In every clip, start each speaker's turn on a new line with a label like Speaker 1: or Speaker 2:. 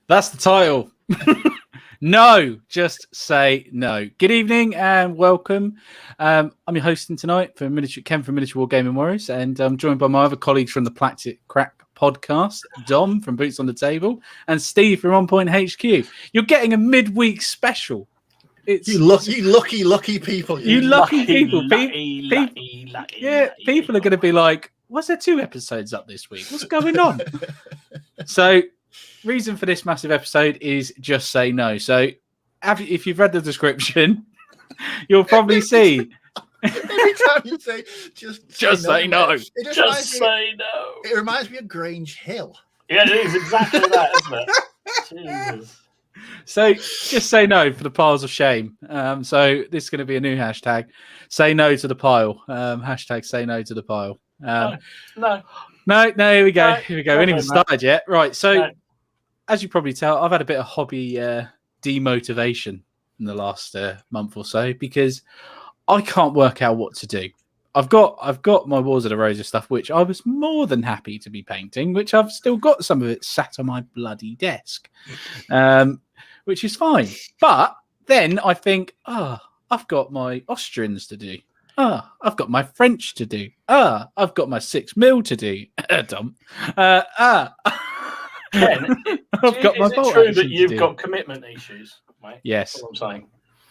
Speaker 1: That's the title. No, just say no. Good evening and welcome. I'm your hosting tonight for Ken from Miniature War Gaming Warriors, and I'm joined by my other colleagues from the Plastic Crack podcast, Dom from Boots on the Table, and Steve from On Point HQ. You're getting a midweek special.
Speaker 2: You lucky people.
Speaker 1: You lucky people.
Speaker 3: Lucky.
Speaker 1: People are going to be like, "Was there 2 episodes up this week? What's going on?" So. Reason for this massive episode is just say no. So, if you've read the description, you'll probably see.
Speaker 2: Every time you say
Speaker 1: just say no.
Speaker 3: Just say no.
Speaker 2: It reminds me of Grange Hill.
Speaker 3: Yeah, it is exactly that, isn't it? Jesus.
Speaker 1: So, just say no for the piles of shame. So, this is going to be a new hashtag. Say no to the pile. Hashtag say no to the pile.
Speaker 3: No.
Speaker 1: Here we go.
Speaker 3: No,
Speaker 1: Here we go. We haven't even started yet. Right. So.
Speaker 3: No.
Speaker 1: As you probably tell, I've had a bit of hobby demotivation in the last month or so because I can't work out what to do. I've got my Wars of the Roses stuff, which I was more than happy to be painting, which I've still got some of it sat on my bloody desk, which is fine. But then I think, I've got my Austrians to do. I've got my French to do. I've got my 6 mil to do. Dom.
Speaker 3: Ken, is it true that you've got commitment issues, mate?
Speaker 1: Yes.
Speaker 3: That's what I'm saying.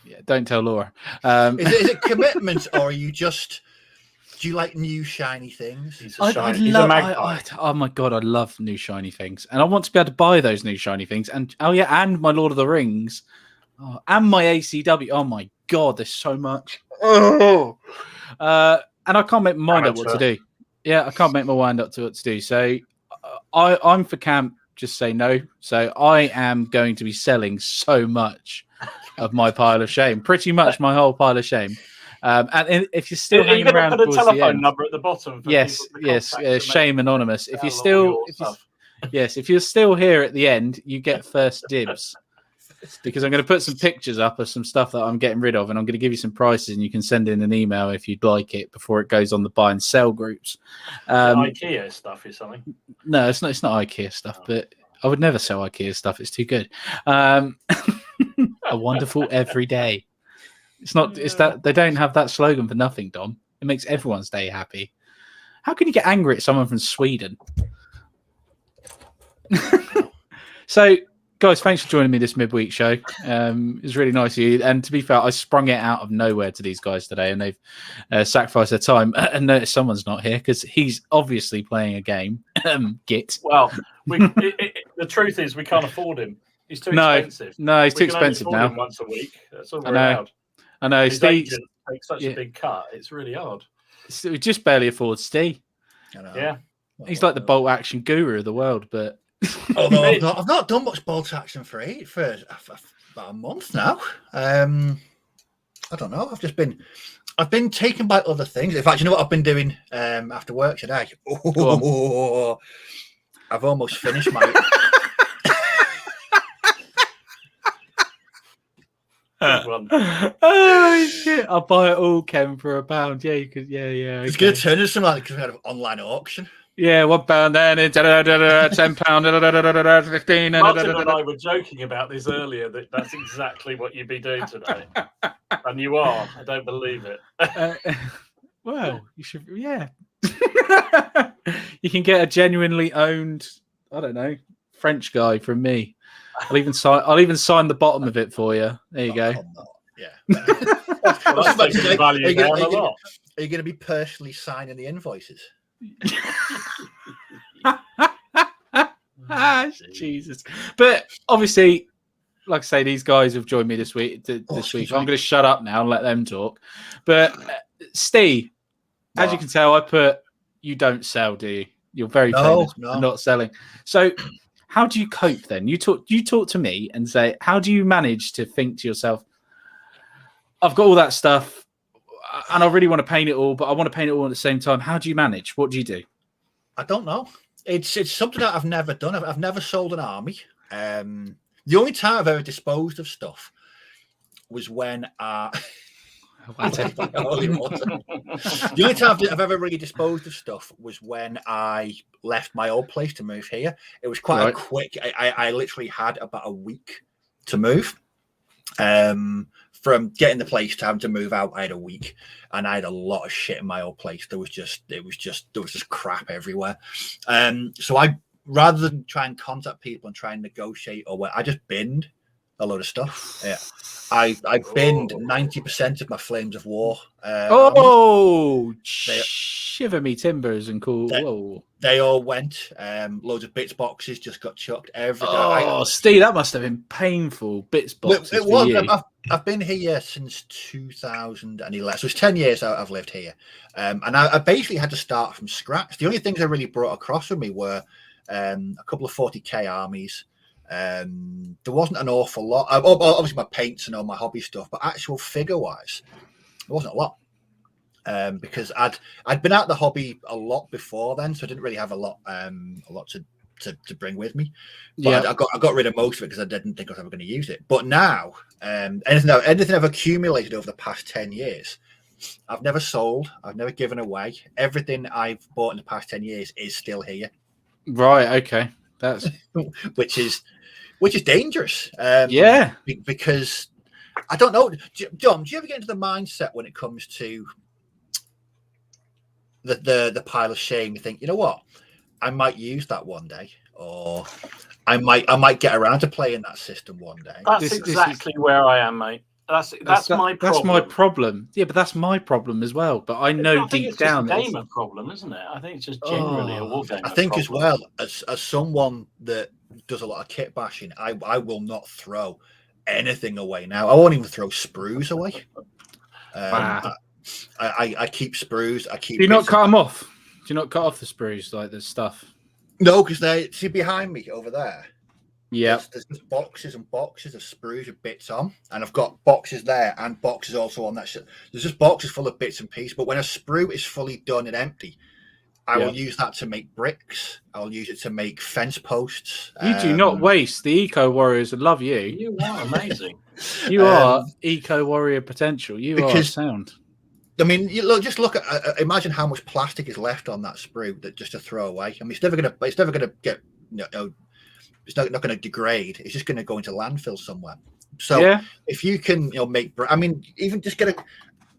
Speaker 1: Yeah, don't tell Laura.
Speaker 2: Is it commitment, or are you just? Do you like new shiny things?
Speaker 3: He's a magpie.
Speaker 1: Oh my god, I love new shiny things, and I want to be able to buy those new shiny things. And and my Lord of the Rings, and my ACW. Oh my god, there's so much. And I can't make my mind up what to do. Yeah, I can't make my mind up to what to do. So I'm for camp. Just say no. So I am going to be selling so much of my pile of shame, pretty much my whole pile of shame. And if you're still hanging around,
Speaker 3: put a telephone number at the bottom.
Speaker 1: Yes, Shame Anonymous. If you're still here at the end, you get first dibs. Because I'm going to put some pictures up of some stuff that I'm getting rid of, and I'm going to give you some prices, and you can send in an email if you'd like it before it goes on the buy and sell groups.
Speaker 3: IKEA stuff is something.
Speaker 1: No, it's not IKEA stuff, but I would never sell IKEA stuff. It's too good. A wonderful everyday. It's not. It's that they don't have that slogan for nothing, Dom. It makes everyone's day happy. How can you get angry at someone from Sweden? So. Guys, thanks for joining me this midweek show. It was really nice of you. And to be fair, I sprung it out of nowhere to these guys today, and they've sacrificed their time. And notice someone's not here because he's obviously playing a game. Git.
Speaker 3: Well, the truth is we can't afford him. He's too expensive.
Speaker 1: No, he's too expensive now.
Speaker 3: Him once a week. That's all allowed.
Speaker 1: I know.
Speaker 3: His agent takes such a big cut. It's really hard.
Speaker 1: We just barely afford Steve.
Speaker 3: Yeah.
Speaker 1: He's like the bolt action guru of the world, but.
Speaker 2: Although I've not done much bolt action for about a month now. I don't know. I've been taken by other things. In fact, you know what I've been doing after work today? I've almost finished my.
Speaker 1: Oh shit! I'll buy it all, Ken, for £1. Yeah, you could. Yeah.
Speaker 2: It's going to turn into some kind of online auction.
Speaker 1: Yeah, £1 then £10, 15.
Speaker 3: Martin and I were joking about this earlier. That's exactly what you'd be doing today, and you are. I don't believe it.
Speaker 1: Well, you should. Yeah, you can get a genuinely owned. I don't know, French guy from me. I'll even sign the bottom of it for you. There you go.
Speaker 3: Yeah. That's taking the value down a lot.
Speaker 2: Are you going to be personally signing the invoices?
Speaker 1: Jesus. But obviously, like I say, these guys have joined me this week. I'm going to shut up now and let them talk. But Steve, as you can tell, I put you don't sell, do you? You're very famous for not selling. So how do you cope then? You talk to me and say, how do you manage to think to yourself, I've got all that stuff and I really want to paint it all, but I want to paint it all at the same time. How do you manage? What do you do?
Speaker 2: I don't know. It's something that I've never done. I've never sold an army. The only time I've ever disposed of stuff was when The only time I've ever really disposed of stuff was when I left my old place to move here. It was quite a quick. I literally had about a week to move. From getting the place to having to move out, I had a week, and I had a lot of shit in my old place. There was just crap everywhere. So I, rather than try and contact people and try and negotiate I just binned a load of stuff. Yeah, I binned 90% of my Flames of War.
Speaker 1: Shiver me timbers and cool.
Speaker 2: They all went. Loads of bits boxes just got chucked.
Speaker 1: Steve, that must have been painful. Bits boxes.
Speaker 2: It was. I've been here since 2011. So it's 10 years I've lived here. And I basically had to start from scratch. The only things I really brought across with me were a couple of 40k armies. There wasn't an awful lot. Obviously, my paints and all my hobby stuff, but actual figure-wise, there wasn't a lot. Because I'd been out the hobby a lot before then, so I didn't really have a lot to bring with me. But I got rid of most of it because I didn't think I was ever going to use it. But now, anything I've accumulated over the past 10 years, I've never sold, I've never given away. Everything I've bought in the past 10 years is still here.
Speaker 1: Right. Okay. That's
Speaker 2: which is dangerous. Because I don't know, John. Do you ever get into the mindset when it comes to the pile of shame? You think, you know what, I might use that one day, or I might get around to playing that system one day.
Speaker 3: That's exactly where I am, mate. That's my problem.
Speaker 1: That's my problem. Yeah, but that's my problem as well. But I know deep down
Speaker 3: it's a gamer problem, isn't it? I think it's just generally a war game.
Speaker 2: I think as well, as someone that does a lot of kit bashing, I will not throw anything away now. I won't even throw sprues away. I keep sprues.
Speaker 1: Do you not cut them off? Do you not cut off the sprues, like the stuff?
Speaker 2: No, because they see behind me over there.
Speaker 1: Yeah,
Speaker 2: there's just boxes and boxes of sprues with bits on, and I've got boxes there and boxes also on that shit. There's just boxes full of bits and pieces. But when a sprue is fully done and empty, I will use that to make bricks. I'll use it to make fence posts.
Speaker 1: You do not waste. The eco warriors would love you.
Speaker 3: You are amazing.
Speaker 1: You are eco warrior potential. You are sound.
Speaker 2: I mean, just look at. Imagine how much plastic is left on that sprue that just to throw away. I mean, it's never gonna get. It's not going to degrade. It's just going to go into landfill somewhere. So if you can, make. I mean, even just get a.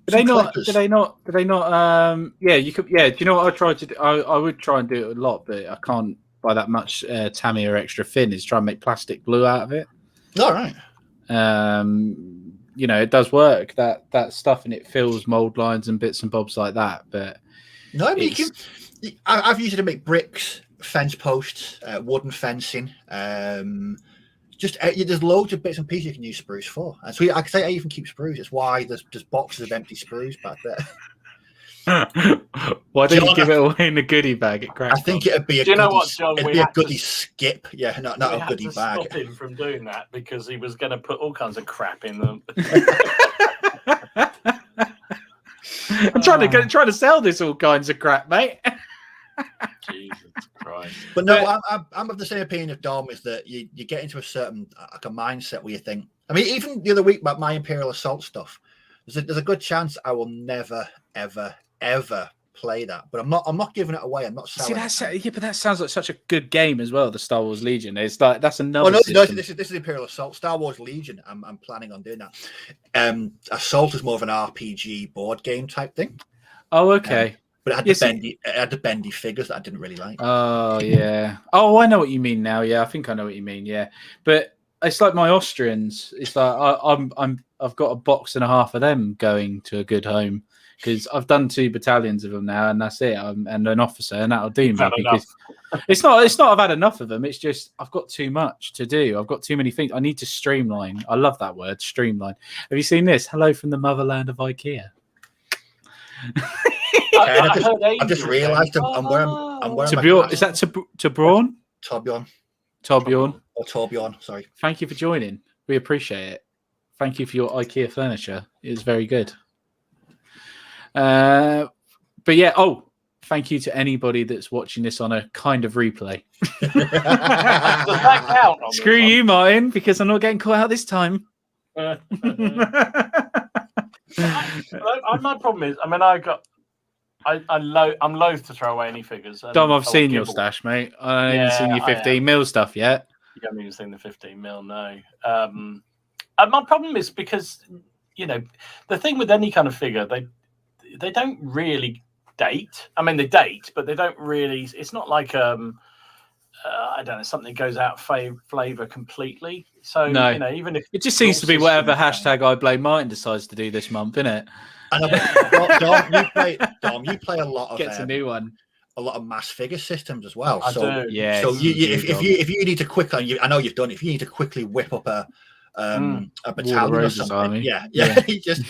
Speaker 1: Did they not? Yeah, you could. Yeah, do you know what I tried to do? I would try and do it a lot, but I can't buy that much Tamiya extra fin. Is try and make plastic glue out of it.
Speaker 2: All right.
Speaker 1: It does work. That stuff, and it fills mold lines and bits and bobs like that. But
Speaker 2: no, I mean, I've used it to make bricks, fence posts, wooden fencing. There's loads of bits and pieces you can use sprues for. And so I can say I even keep sprues. It's why there's boxes of empty sprues back there.
Speaker 1: Why don't you give it away in a goodie bag?
Speaker 2: I think it'd be a.
Speaker 3: Do you know what, John?
Speaker 2: It'd be a goodie skip. Yeah, not a goodie bag.
Speaker 3: Stop him from doing that because he was going to put all kinds of crap in them.
Speaker 1: I'm trying to sell this all kinds of crap, mate.
Speaker 3: Jesus Christ!
Speaker 2: But no, I'm of the same opinion of Dom. Is that you get into a certain a mindset where you think. I mean, even the other week about my Imperial Assault stuff, there's a good chance I will never, ever, ever play that. But I'm not giving it away. I'm not selling.
Speaker 1: But that sounds like such a good game as well. The Star Wars Legion. It's like that's another.
Speaker 2: No, this is Imperial Assault. Star Wars Legion. I'm planning on doing that. Assault is more of an RPG board game type thing.
Speaker 1: Oh, okay.
Speaker 2: But it had the bendy figures that I didn't really like.
Speaker 1: Oh yeah. Oh, I know what you mean now. Yeah, I think I know what you mean. Yeah, but it's like my Austrians. It's like I've got a box and a half of them going to a good home because I've done 2 battalions of them now, and that's it. And an officer, and that'll do me. Because it's not. I've had enough of them. It's just I've got too much to do. I've got too many things. I need to streamline. I love that word, streamline. Have you seen this? Hello from the motherland of IKEA.
Speaker 2: I've just realised I'm wearing.
Speaker 1: Is that to Braun?
Speaker 2: Torbjorn. Or Torbjorn, sorry.
Speaker 1: Thank you for joining. We appreciate it. Thank you for your IKEA furniture. It's very good. But yeah, thank you to anybody that's watching this on a kind of replay.
Speaker 3: Does that count?
Speaker 1: Screw you, Martin, because I'm not getting caught out this time.
Speaker 3: My problem is, I mean, I got I'm loath to throw away any figures.
Speaker 1: Dom, I've seen your
Speaker 3: Gibble.
Speaker 1: stash, mate. I haven't even seen your 15 mil stuff yet.
Speaker 3: You haven't even seen the 15 mil, no. And my problem is because, the thing with any kind of figure, they don't really date. I mean, they date, but they don't really. It's not like I don't know, something goes out flavor completely. So
Speaker 1: No.
Speaker 3: even if
Speaker 1: it just seems to be whatever hashtag I Blame Martin decides to do this month, innit?
Speaker 2: Dom, you play a lot of
Speaker 1: gets a new one.
Speaker 2: A lot of mass figure systems as well.
Speaker 3: I do.
Speaker 1: Yeah.
Speaker 2: So if you need to quickly, I know you've done it. If you need to quickly whip up a battalion or something,
Speaker 1: army.
Speaker 2: yeah. You just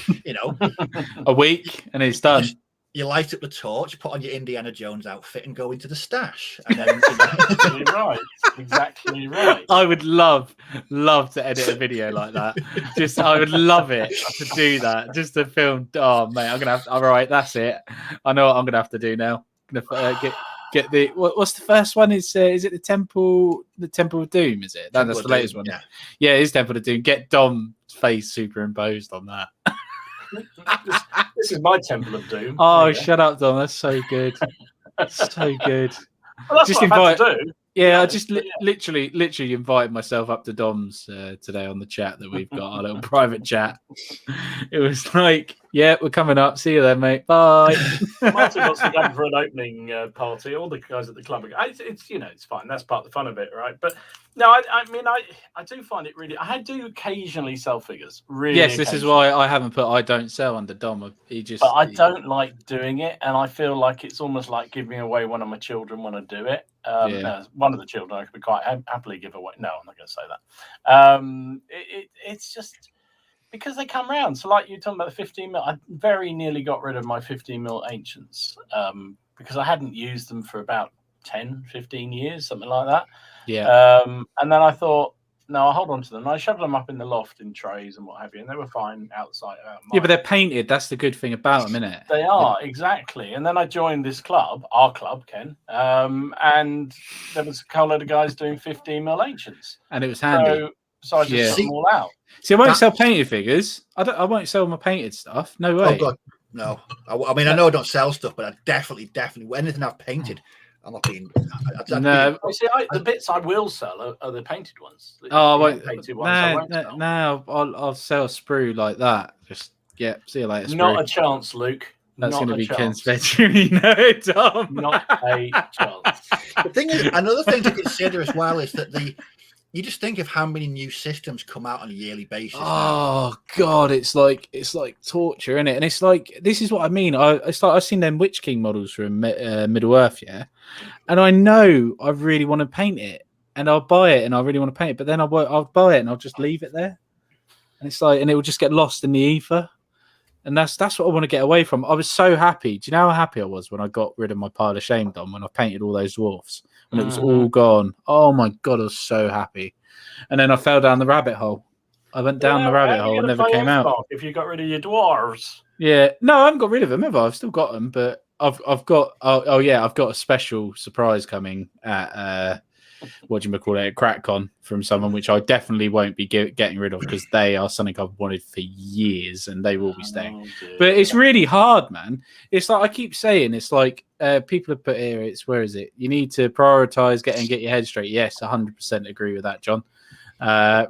Speaker 1: a week and it's done.
Speaker 2: You light up the torch, put on your Indiana Jones outfit, and go into the stash. And then,
Speaker 3: exactly right.
Speaker 1: I would love to edit a video like that. I would love it to do that. Just to film. Oh mate, I'm gonna have. All right, that's it. I know what I'm gonna have to do now. I'm gonna get the. What's the first one? Is it the Temple? The Temple of Doom? Is it? That's the latest one. Yeah, it is Temple of Doom. Get Dom's face superimposed on that.
Speaker 3: This is my Temple of Doom.
Speaker 1: Oh, shut up, Dom. That's so good. So good.
Speaker 3: Well, that's
Speaker 1: just
Speaker 3: what I've had to do.
Speaker 1: Yeah, I just literally invited myself up to Dom's today on the chat that we've got, our little private chat. It was like, yeah, we're coming up. See you then, mate. Bye.
Speaker 3: Martin wants to come for an opening party. All the guys at the club. It's fine. That's part of the fun of it, right? But no, I do find it really. I do occasionally sell figures. Really.
Speaker 1: Yes, this is why I haven't put I don't sell under Dom.
Speaker 3: But I don't like doing it, and I feel like it's almost like giving away one of my children when I do it. One of the children I could quite happily give away. No, I'm not going to say that. It's just because they come round. So like you're talking about the 15 mil, I very nearly got rid of my 15 mil ancients because I hadn't used them for about 10, 15 years, something like that.
Speaker 1: Yeah.
Speaker 3: And then I thought, no, I'll hold on to them. I shoved them up in the loft in trays and what have you, and they were fine outside.
Speaker 1: Yeah, but they're painted. That's the good thing about them, isn't it?
Speaker 3: They are, exactly. And then I joined this club, our club, Ken, and there was a whole load of guys doing 15 mil ancients.
Speaker 1: And it was handy.
Speaker 3: So I just put them all out.
Speaker 1: See, I won't sell painted figures. I won't sell my painted stuff. No way.
Speaker 2: Oh, God. No. I mean, I know I don't sell stuff, but I definitely, anything I've painted, I'm not being.
Speaker 1: No.
Speaker 3: See, the bits I will sell are the painted ones.
Speaker 1: Oh, I won't.
Speaker 3: Painted ones I won't sell.
Speaker 1: No, I'll sell a sprue like that. Just, see you later, sprue.
Speaker 3: Not a chance, Luke.
Speaker 1: That's going to be Ken's bedroom. No, Tom.
Speaker 3: Not a chance.
Speaker 2: The thing is, another thing to consider as well is that you just think of how many new systems come out on a yearly basis.
Speaker 1: Oh God, it's like torture, isn't it? And it's like, this is what I mean. I've seen them Witch King models from Middle Earth, yeah, and I know I really want to paint it, and I'll buy it, and I really want to paint it, but then I'll buy it, and I'll just leave it there, and it's like, and it will just get lost in the ether, and that's what I want to get away from. I was so happy. Do you know how happy I was when I got rid of my pile of shame, Dom, when I painted all those dwarfs? And it was all gone. Oh my God, I was so happy. And then I fell down the rabbit hole. I went down the rabbit hole and never came out.
Speaker 3: If you got rid of your dwarves.
Speaker 1: Yeah. No, I haven't got rid of them, have I? I've still got them, but I've got I've got a special surprise coming at what do you call it, CrackCon from someone, which I definitely won't be getting rid of because they are something I've wanted for years and they will be staying. But it's really hard, man. It's like I keep saying, it's like people have put here, it's where is it? You need to prioritize get your head straight. Yes, 100% agree with that, John.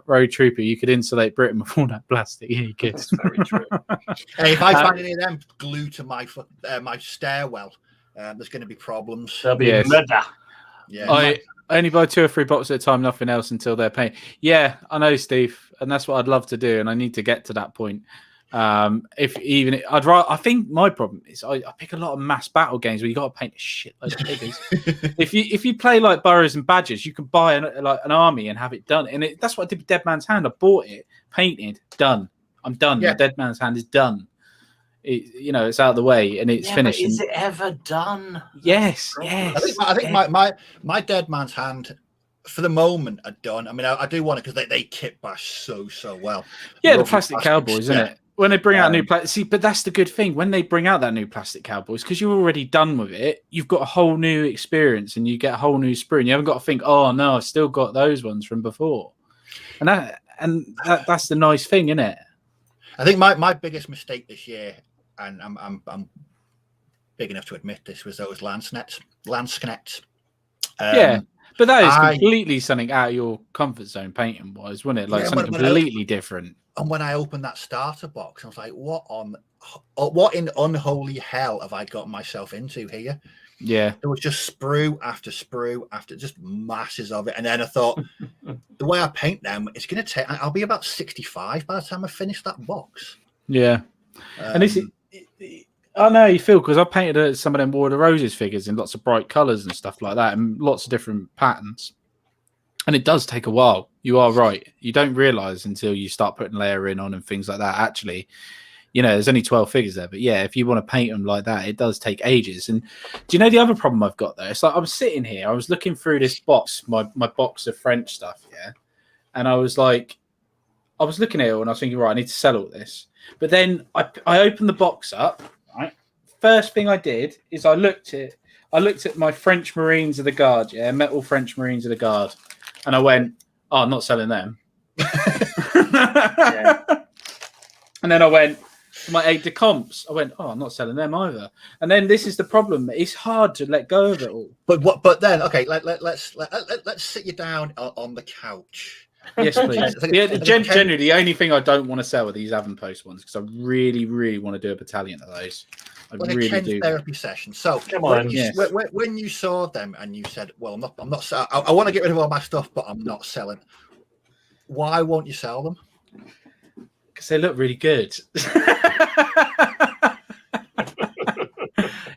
Speaker 1: Road Trooper, you could insulate Britain with all that plastic. Yeah, you could.
Speaker 3: That's very true.
Speaker 2: Hey, if I find any of them glued to my stairwell, there's going to be problems.
Speaker 3: There'll be murder.
Speaker 1: Yeah. I only buy 2 or 3 boxes at a time, nothing else until they're paid. Yeah, I know, Steve, and that's what I'd love to do, and I need to get to that point. I think my problem is I pick a lot of mass battle games where you got to paint a shitload of figures. if you play like Burrows and Badgers, you can buy an army and have it done. And that's what I did with Dead Man's Hand. I bought it, painted, done. I'm done. Yeah. My Dead Man's Hand is done. It's out of the way and it's finished.
Speaker 3: But is it ever done?
Speaker 1: Yes.
Speaker 2: I think my Dead Man's Hand for the moment are done. I mean, I do want it because they kit bash so well.
Speaker 1: Yeah, the plastic cowboys, isn't it? When they bring out new plastic, but that's the good thing. When they bring out that new plastic cowboys, because you're already done with it, you've got a whole new experience and you get a whole new sprue. And you haven't got to think, oh no, I've still got those ones from before. And that's the nice thing, isn't it?
Speaker 2: I think my biggest mistake this year, and I'm big enough to admit this, was those Lansknets.
Speaker 1: Yeah, but that is completely something out of your comfort zone painting wise, wasn't it? Like something completely different.
Speaker 2: And when I opened that starter box, I was like, what in unholy hell have I got myself into here?
Speaker 1: Yeah.
Speaker 2: There was just sprue after just masses of it. And then I thought, the way I paint them, it's going to take, I'll be about 65 by the time I finish that box.
Speaker 1: Yeah. And this is, I know how you feel, because I painted some of them War of the Roses figures in lots of bright colours and stuff like that, and lots of different patterns. And it does take a while. You are right. You don't realise until you start putting layering on and things like that. Actually, there's only 12 figures there. But yeah, if you want to paint them like that, it does take ages. And do you know the other problem I've got there? It's like I was sitting here, I was looking through this box, my box of French stuff, yeah. And I was like, I was looking at it and I was thinking, right, I need to sell all this. But then I opened the box up, right? First thing I did is I looked at my French Marines of the Guard, yeah, metal French Marines of the Guard. And I went, oh, I'm not selling them.
Speaker 3: Yeah.
Speaker 1: And then I went to my aide de comps. I went, oh, I'm not selling them either. And then this is the problem. It's hard to let go of it all.
Speaker 2: But then, okay, let's sit you down on the couch.
Speaker 1: Yes, please. Generally, the only thing I don't want to sell are these Avonpost ones, because I really, really want to do a battalion of those. I really do.
Speaker 2: Therapy session. So
Speaker 3: when
Speaker 2: you saw them and you said, "Well, I'm not. I want to get rid of all my stuff, but I'm not selling." Why won't you sell them?
Speaker 1: Because they look really good.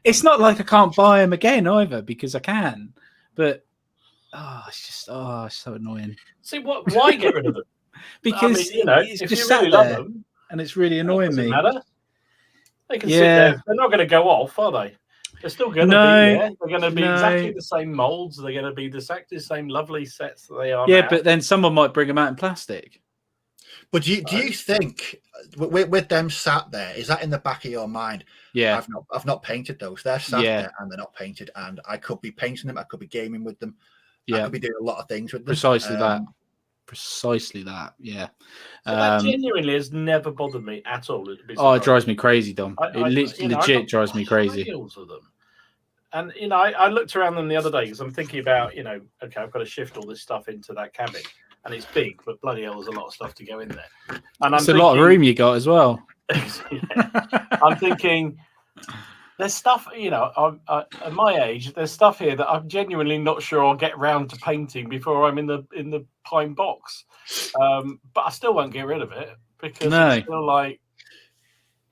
Speaker 1: It's not like I can't buy them again either, because I can. But it's so annoying.
Speaker 3: See, why get rid of them?
Speaker 1: Because it's
Speaker 3: if
Speaker 1: just
Speaker 3: you really love them,
Speaker 1: and it's really annoying me.
Speaker 3: Matter. They can sit there. They're not going to go off, are they? They're still going to be there. They're going to be exactly the same molds. They're going to be exactly the same lovely sets that they are.
Speaker 1: Yeah,
Speaker 3: now.
Speaker 1: but then someone might bring them out in plastic.
Speaker 2: But do you think with them sat there, is that in the back of your mind?
Speaker 1: Yeah,
Speaker 2: I've not painted those. They're sat there and they're not painted, and I could be painting them. I could be gaming with them. I could be doing a lot of things with them.
Speaker 1: Precisely that. Yeah.
Speaker 3: So that genuinely has never bothered me at all.
Speaker 1: It drives me crazy, Dom. It legit drives me crazy.
Speaker 3: Of them. And I looked around them the other day because I'm thinking about, okay, I've got to shift all this stuff into that cabin, and it's big, but bloody hell, there's a lot of stuff to go in there. And
Speaker 1: it's a lot of room you got as well.
Speaker 3: I'm thinking, there's stuff, at my age, there's stuff here that I'm genuinely not sure I'll get round to painting before I'm in the pine box. But I still won't get rid of it because it's still like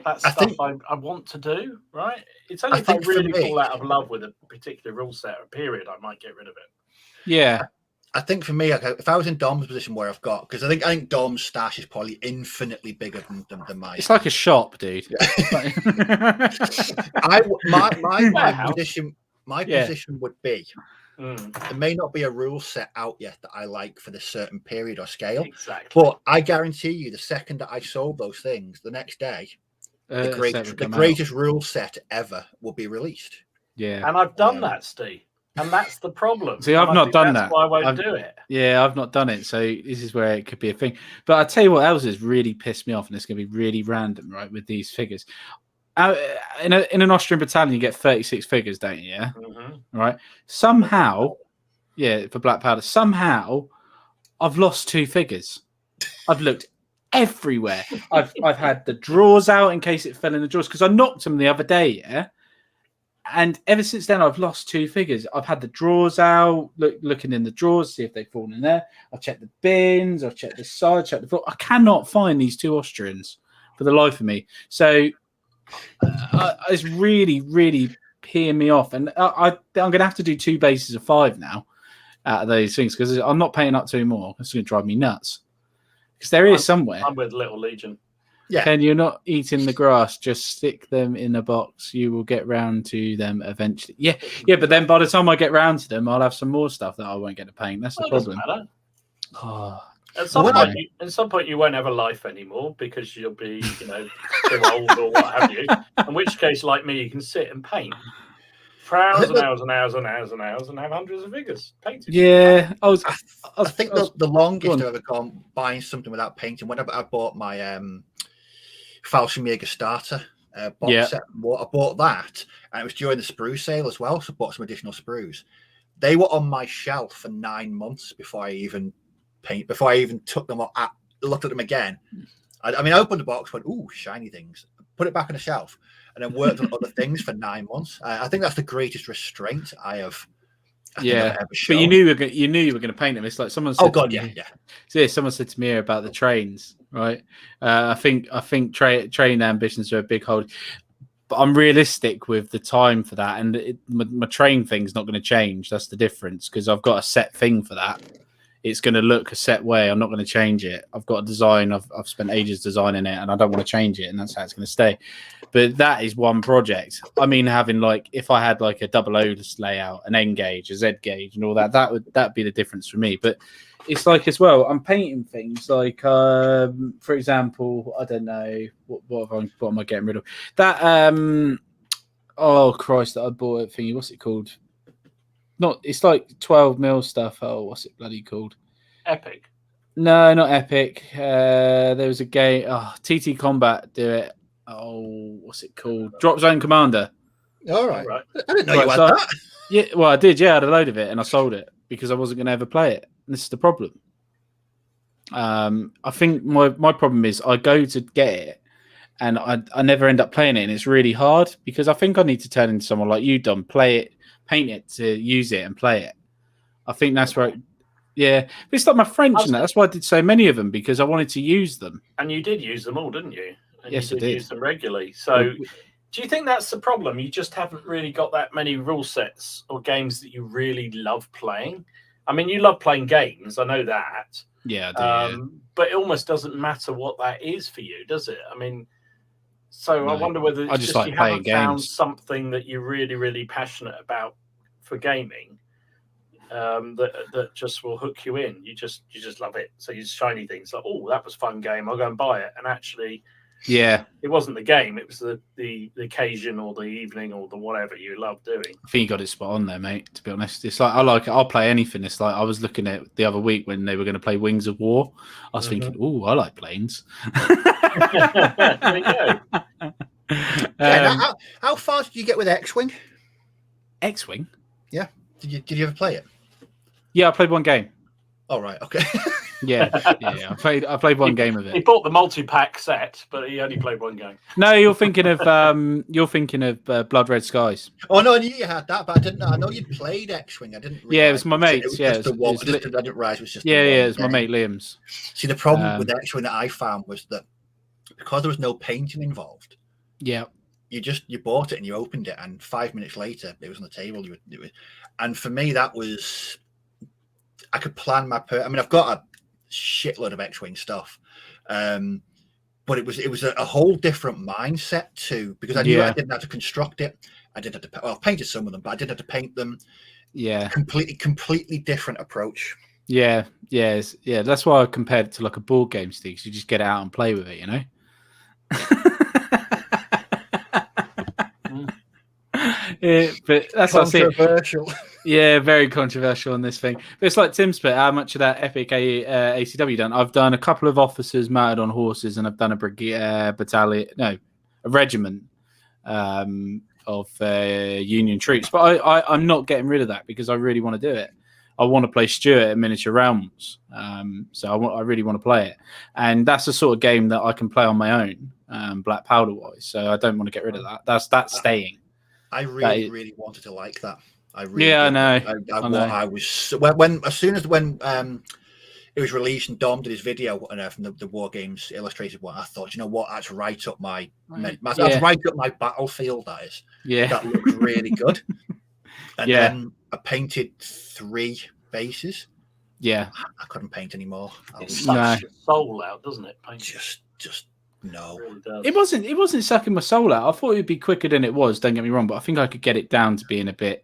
Speaker 3: that's stuff I want to do, right? It's only if I really fall out of love with a particular rule set or period, I might get rid of it.
Speaker 1: Yeah.
Speaker 2: I think for me, if I was in Dom's position where I've got, because I think Dom's stash is probably infinitely bigger than mine.
Speaker 1: It's like a shop, dude.
Speaker 2: My position would be there may not be a rule set out yet that I like for this certain period or scale.
Speaker 3: Exactly.
Speaker 2: But I guarantee you, the second that I sold those things, the next day, the greatest rule set ever will be released.
Speaker 1: Yeah.
Speaker 3: And I've done that, Steve. And that's the problem.
Speaker 1: See, I've not done that.
Speaker 3: That's why I won't do it.
Speaker 1: Yeah, I've not done it. So this is where it could be a thing. But I'll tell you what else has really pissed me off, and it's going to be really random, right, with these figures. In an Austrian battalion, you get 36 figures, don't you? Yeah?
Speaker 3: Mm-hmm.
Speaker 1: Right? Somehow, for black powder, somehow I've lost 2 figures. I've looked everywhere. I've had the drawers out in case it fell in the drawers, because I knocked them the other day, yeah? And ever since then, I've lost 2 figures. I've had the drawers out, looking in the drawers, see if they've fallen in there. I've checked the bins. I've checked the side, checked the floor. I cannot find these 2 Austrians for the life of me. So it's really, really peeing me off. And I'm going to have to do 2 bases of 5 now out of those things, because I'm not paying up 2 more. It's going to drive me nuts. Because there is somewhere.
Speaker 3: I'm with Little Legion.
Speaker 2: Yeah.
Speaker 1: Ken, you're not eating the grass. Just stick them in a box. You will get round to them eventually. Yeah, but then by the time I get round to them, I'll have some more stuff that I won't get to paint. That's the problem.
Speaker 3: At some point, you won't have a life anymore because you'll be, too old or what have you. In which case, like me, you can sit and paint for hours and hours and hours and hours and hours and have hundreds of figures painted.
Speaker 1: Yeah,
Speaker 2: I think the longest I've ever gone buying something without painting. When I bought my Fallschirmjäger starter box set. I bought that, and it was during the sprue sale as well, so I bought some additional sprues. They were on my shelf for 9 months before I even took them up, looked at them again. I opened the box, went, ooh, shiny things, put it back on the shelf, and then worked on other things for 9 months. I think that's the greatest restraint I have. I've ever shown.
Speaker 1: But you knew you were going to paint them. It's like someone said. Yeah. Someone said to me about the trains, right? I think train ambitions are a big hold, but I'm realistic with the time for that, and my train thing's not going to change. That's the difference, because I've got a set thing for that. It's going to look a set way. I'm not going to change it. I've got a design. I've spent ages designing it, and I don't want to change it, and that's how it's going to stay. But that is one project. I mean, having if I had a double O layout, an N gauge, a Z gauge, and all that, that'd be the difference for me. But it's as well. I'm painting things for example, I don't know what am I getting rid of? That oh Christ, that I bought it thingy. What's it called? It's 12 mil stuff. Oh, what's it bloody called?
Speaker 3: Epic.
Speaker 1: No, not Epic. There was a game. Oh, TT Combat do it. Oh, what's it called? Drop Zone Commander.
Speaker 2: All right. I didn't know you had that.
Speaker 1: Yeah, well, I did. Yeah, I had a load of it, and I sold it because I wasn't going to ever play it. And this is the problem. I think my problem is I go to get it, and I never end up playing it, and it's really hard because I think I need to turn into someone like you, Dom. Play it, paint it to use it, and play it. I think that's where. Yeah, but it's like my French and that. That's why I did so many of them, because I wanted to use them.
Speaker 3: And you did use them all, didn't you? And
Speaker 1: yes,
Speaker 3: you
Speaker 1: I did.
Speaker 3: Use them regularly. So, do you think that's the problem? You just haven't really got that many rule sets or games that you really love playing. I mean, you love playing games. I know that.
Speaker 1: Yeah, I do.
Speaker 3: But it almost doesn't matter what that is for you, does it? I mean, so I wonder whether it's just you haven't found something that you're really, really passionate about for gaming. That just will hook you in. You just love it. So you shiny things like, oh, that was a fun game, I'll go and buy it. And actually,
Speaker 1: yeah,
Speaker 3: it wasn't the game, it was the occasion or the evening or the whatever you love doing.
Speaker 1: I think you got it spot on there, mate, to be honest. It's I like it. I'll play anything. It's I was looking at the other week when they were going to play Wings of War. I was thinking, oh, I like planes.
Speaker 3: There you go.
Speaker 2: How far did you get with X-Wing?
Speaker 1: X-Wing?
Speaker 2: Yeah. Did you ever play it?
Speaker 1: Yeah, I played one game.
Speaker 2: Oh, right. Okay.
Speaker 1: Yeah. I played one game of it.
Speaker 3: He bought the multi-pack set, but he only played one game.
Speaker 1: No, you're thinking of Blood Red Skies.
Speaker 2: Oh no, I knew you had that, but I didn't know. I know you'd played X-Wing. I didn't.
Speaker 1: Yeah, it was my mate's.
Speaker 2: I didn't realize it was just.
Speaker 1: It was my mate Liam's.
Speaker 2: See, the problem with X-Wing that I found was that because there was no painting involved.
Speaker 1: Yeah.
Speaker 2: You bought it and you opened it, and 5 minutes later it was on the table. And for me, that was. I could plan my. I've got a shitload of X-Wing stuff, but it was a whole different mindset too, because I knew I didn't have to construct it. I didn't have to. Well, I painted some of them, but I didn't have to paint them.
Speaker 1: Yeah,
Speaker 2: completely different approach.
Speaker 1: Yeah. That's why I compared it to a board game, Steve. So you just get it out and play with it, you know. But that's
Speaker 2: controversial.
Speaker 1: Yeah, very controversial on this thing. But it's like Tim split. How much of that epic ACW done? I've done a couple of officers mounted on horses, and I've done a regiment of Union troops. But I'm not getting rid of that because I really want to do it. I want to play Stuart at Miniature Realms, so I really want to play it, and that's the sort of game that I can play on my own, Black Powder wise. So I don't want to get rid of that. That's staying.
Speaker 2: I really wanted to like that. I
Speaker 1: know.
Speaker 2: I was when it was released and Dom did his video from the War Games Illustrated one. I thought, you know what, that's right up that's right up my battlefield. That is, that looks really good. And then I painted 3 bases.
Speaker 1: Yeah,
Speaker 2: I couldn't paint anymore.
Speaker 3: It sucks your soul out, doesn't it?
Speaker 2: Just no.
Speaker 3: It really
Speaker 1: It wasn't sucking my soul out. I thought it'd be quicker than it was. Don't get me wrong, but I think I could get it down to being a bit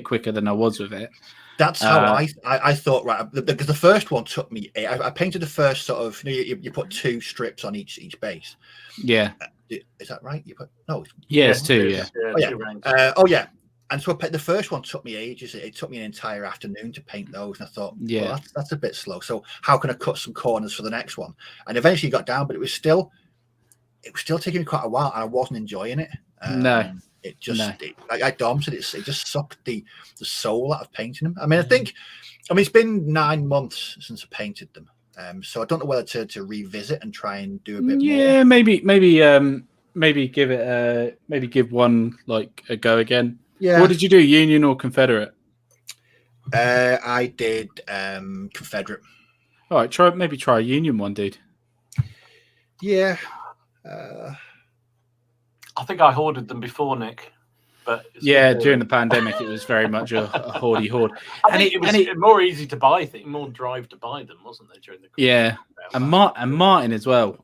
Speaker 1: quicker than I was with it.
Speaker 2: That's how I thought. Right, because the first one took me. I painted the first sort of. You put 2 strips on each base.
Speaker 1: Yeah.
Speaker 2: Is that right? You put no.
Speaker 1: Yeah, it's 2. Yeah.
Speaker 2: Oh yeah. And so the first one took me ages. It took me an entire afternoon to paint those. And I thought, well, that's a bit slow. So how can I cut some corners for the next one? And eventually got down, but it was still it was still taking me quite a while, and I wasn't enjoying it.
Speaker 1: No.
Speaker 2: It just,
Speaker 1: No.
Speaker 2: like Dom said, it just sucked the soul out of painting them. I mean, it's been 9 months since I painted them, so I don't know whether to revisit and try and do a bit more.
Speaker 1: Yeah, maybe give one like a go again.
Speaker 2: Yeah.
Speaker 1: What did you do, Union or Confederate?
Speaker 2: I did Confederate.
Speaker 1: All right, try a Union one, dude.
Speaker 2: Yeah.
Speaker 3: I think I hoarded them before, Nick. But
Speaker 1: yeah, during the pandemic, it was very much a hoardy hoard.
Speaker 3: I think it was more easy to buy things, more drive to buy them, wasn't there, during the
Speaker 1: yeah. And Martin as well.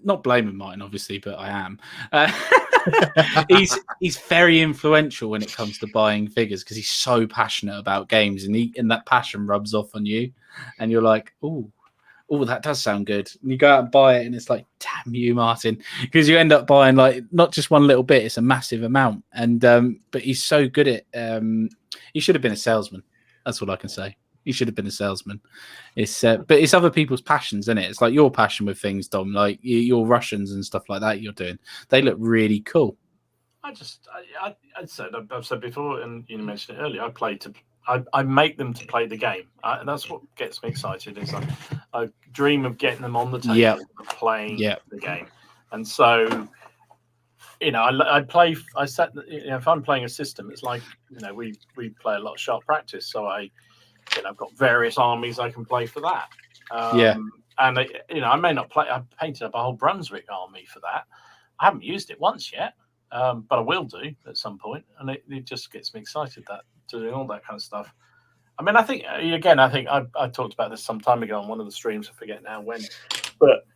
Speaker 1: Not blaming Martin, obviously, but I am. He's very influential when it comes to buying figures because he's so passionate about games, and that passion rubs off on you, and you're like, oh, that does sound good. And you go out and buy it, and it's like, damn you, Martin, because you end up buying like not just one little bit; it's a massive amount. And but he's so good at. He should have been a salesman. That's all I can say. He should have been a salesman. But it's other people's passions, isn't it? It's like your passion with things, Dom, like your Russians and stuff like that. You're doing. They look really cool.
Speaker 3: I've said before, and you mentioned it earlier. I make them to play the game. And that's what gets me excited. Is I dream of getting them on the table and playing the game. And so, I play. I set. If I'm playing a system, it's like we play a lot of sharp practice. So I've got various armies I can play for that. And I may not play. I painted up a whole Brunswick army for that. I haven't used it once yet, but I will do at some point. And it just gets me excited to do all that kind of stuff. I mean, I think I talked about this some time ago on one of the streams. I forget now when, but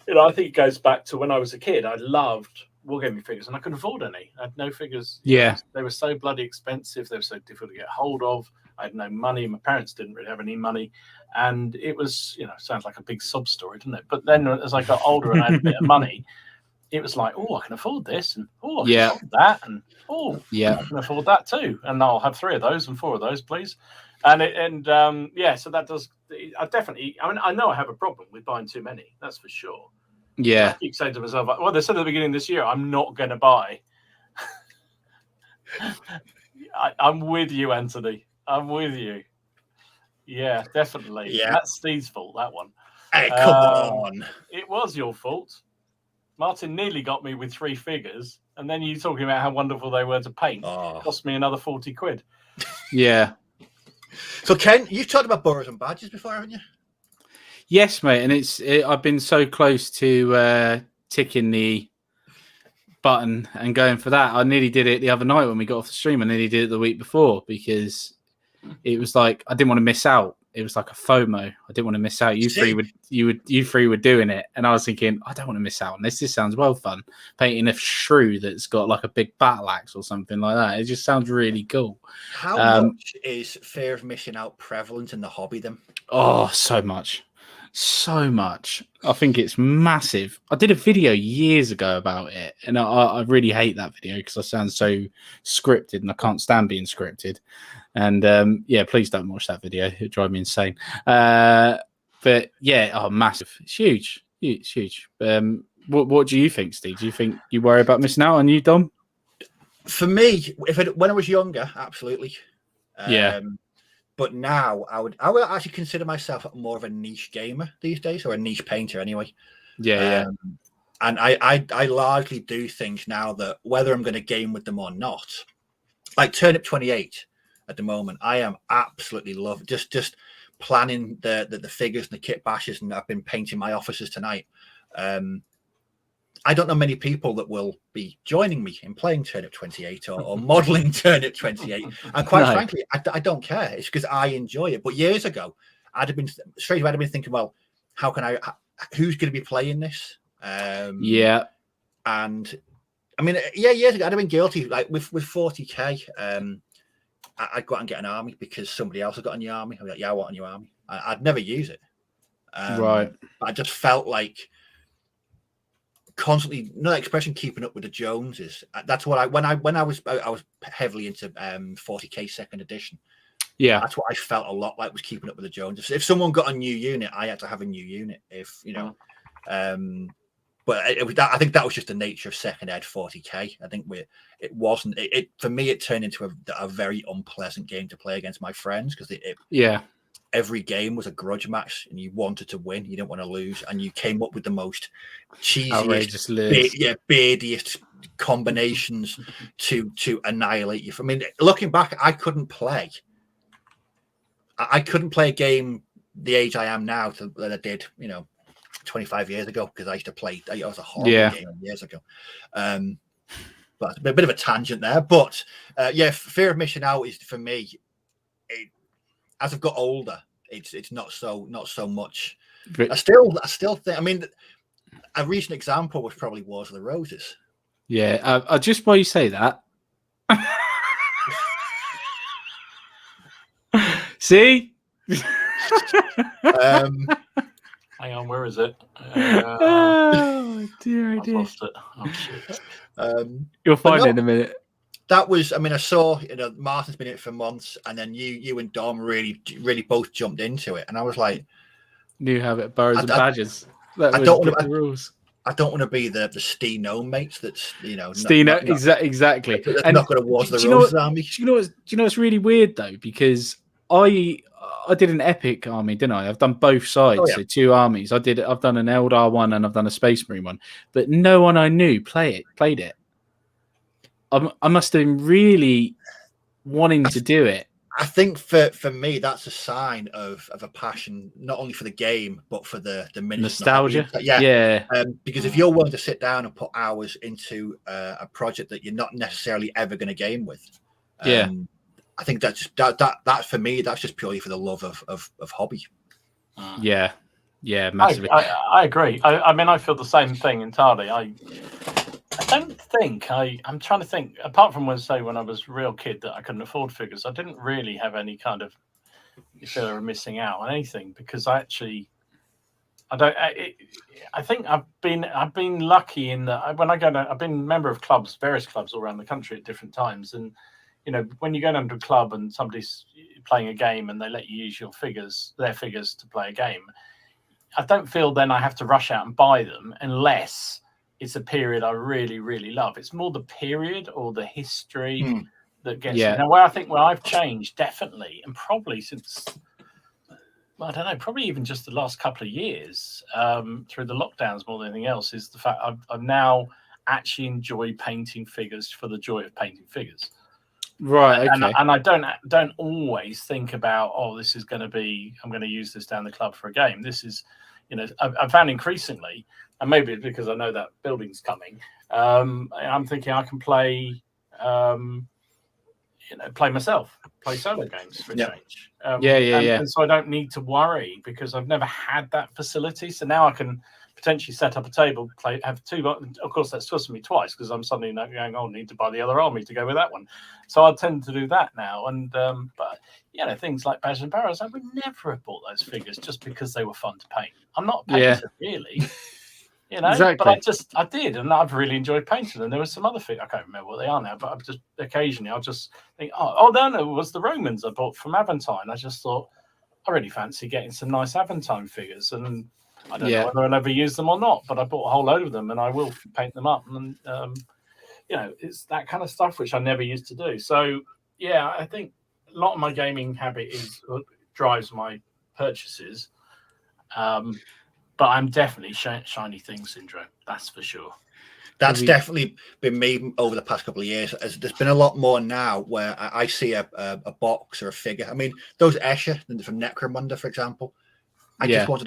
Speaker 3: I think it goes back to when I was a kid. I loved wargaming figures, and I couldn't afford any. I had no figures.
Speaker 1: Yeah,
Speaker 3: they were so bloody expensive. They were so difficult to get hold of. I had no money. My parents didn't really have any money, and it was sounds like a big sob story, doesn't it? But then as I got older and I had a bit of money, it was like, oh, I can afford this, and I can afford that, and I can afford that too, and I'll have 3 of those and 4 of those, please. So that does. I know I have a problem with buying too many. That's for sure.
Speaker 1: Yeah.
Speaker 3: I keep saying to myself, well, they said at the beginning of this year, I'm not going to buy. I'm with you, Anthony. I'm with you. Yeah, definitely.
Speaker 2: Yeah.
Speaker 3: That's Steve's fault, that one.
Speaker 2: Hey, come on.
Speaker 3: It was your fault. Martin nearly got me with 3 figures, and then you talking about how wonderful they were to paint. Cost me another 40 quid.
Speaker 1: Yeah.
Speaker 2: So, Ken, you've talked about boroughs and badges before, haven't you?
Speaker 1: Yes, mate. And I've been so close to ticking the button and going for that. I nearly did it the other night when we got off the stream. I nearly did it the week before because it was like I didn't want to miss out. It was like a FOMO. I didn't want to miss out. You three were doing it, and I was thinking, I don't want to miss out on this. This sounds well fun. Painting a shrew that's got like a big battle axe or something like that. It just sounds really cool.
Speaker 2: How much is fear of missing out prevalent in the hobby then?
Speaker 1: Oh, so much. So much. I think it's massive. I did a video years ago about it, and I really hate that video because I sound so scripted, and I can't stand being scripted. And please don't watch that video. It'll drive me insane. But yeah, massive. It's huge. It's huge. What do you think, Steve? Do you think you worry about missing out on you, Dom?
Speaker 2: For me, when I was younger, absolutely.
Speaker 1: Yeah.
Speaker 2: But now I would actually consider myself more of a niche gamer these days, or a niche painter anyway.
Speaker 1: Yeah.
Speaker 2: And I largely do things now that whether I'm going to game with them or not, like Turnip 28 at the moment, I am absolutely loving just planning the figures and the kit bashes, and I've been painting my offices tonight. I don't know many people that will be joining me in playing Turnip 28 or modelling Turnip 28. And quite frankly, I don't care. It's because I enjoy it. But years ago, I'd have been thinking, well, who's going to be playing this?
Speaker 1: Yeah.
Speaker 2: And I mean, years ago, I'd have been guilty. Like with 40k, I'd go out and get an army because somebody else had got a new army. I'd be like, yeah, I want a new army. I'd never use it.
Speaker 1: Right.
Speaker 2: But I just felt like constantly, that expression, keeping up with the Joneses. That's what I was heavily into 40k second edition.
Speaker 1: Yeah,
Speaker 2: that's what I felt a lot like, was keeping up with the Joneses. If someone got a new unit, I had to have a new unit. If but it was that, I think that was just the nature of second ed 40k. I think it wasn't it for me. It turned into a very unpleasant game to play against my friends because every game was a grudge match, and you wanted to win. You didn't want to lose, and you came up with the most cheesiest, beardiest combinations to annihilate you. I mean, looking back, I couldn't play a game the age I am now that I did, 25 years ago, because I used to play. I was a horrible game years ago. But a bit of a tangent there. But fear of missing out is for me. As I've got older, it's not so much. I still think. I mean, a recent example was probably Wars of the Roses.
Speaker 1: Yeah, just while you say that. See.
Speaker 3: Hang on, where is it?
Speaker 1: Oh dear,
Speaker 3: I've lost it. Oh shit.
Speaker 1: You'll find it in a minute.
Speaker 2: That was, I mean, I saw, Martin's been in it for months, and then you and Dom really both jumped into it, and I was like,
Speaker 1: new habit, boroughs and badges.
Speaker 2: I don't want to be the Steno mates. That's
Speaker 1: Steno, exactly.
Speaker 2: That's not going to Wars the Roses army.
Speaker 1: Do you know what's really weird though? Because I did an epic army, didn't I? I've done both sides, so 2 armies. I've done an Eldar one and I've done a Space Marine one, but no one I knew played it. I must have been really wanting to do it.
Speaker 2: I think for me, that's a sign of a passion, not only for the game, but for the
Speaker 1: nostalgia.
Speaker 2: Because if you're willing to sit down and put hours into a project that you're not necessarily ever going to game with, I think that for me, that's just purely for the love of hobby.
Speaker 1: Yeah, massively.
Speaker 3: I agree. I mean, I feel the same thing entirely. I don't think I'm trying to think. Apart from when I was a real kid that I couldn't afford figures, I didn't really have any kind of fear of missing out on anything because I think I've been lucky in that when I've been a member of various clubs all around the country at different times, and when you go down to a club and somebody's playing a game and they let you use their figures to play a game, I don't feel then I have to rush out and buy them unless it's a period I really, really love. It's more the period or the history that gets me. Now, where I've changed, definitely, and probably since, I don't know, probably even just the last couple of years, through the lockdowns more than anything else, is the fact I've now actually enjoy painting figures for the joy of painting figures.
Speaker 1: Right, okay.
Speaker 3: And I don't always think about, this is going to be, I'm going to use this down the club for a game. This is, I've found increasingly, and maybe it's because I know that building's coming, I'm thinking I can play, play myself, play solo games for a change. And so I don't need to worry because I've never had that facility. So now I can potentially set up a table, have 2. Of course, that's costing me twice because I'm suddenly not going, need to buy the other army to go with that one. So I tend to do that now. And but things like Badges and Barrows, I would never have bought those figures just because they were fun to paint. I'm not a painter, really.
Speaker 1: Exactly.
Speaker 3: But I did, and I've really enjoyed painting them. There was some other figures, I can't remember what they are now, but I've just occasionally I'll just think, no, it was the Romans I bought from Aventine. I just thought I really fancy getting some nice Aventine figures, and I don't know whether I'll ever use them or not, but I bought a whole load of them, and I will paint them up, and it's that kind of stuff which I never used to do. So I think a lot of my gaming habit drives my purchases. But I'm definitely shiny thing syndrome. That's for sure.
Speaker 2: That's definitely been me over the past couple of years. There's been a lot more now where I see a box or a figure. I mean, those Escher from Necromunda, for example. I just wanted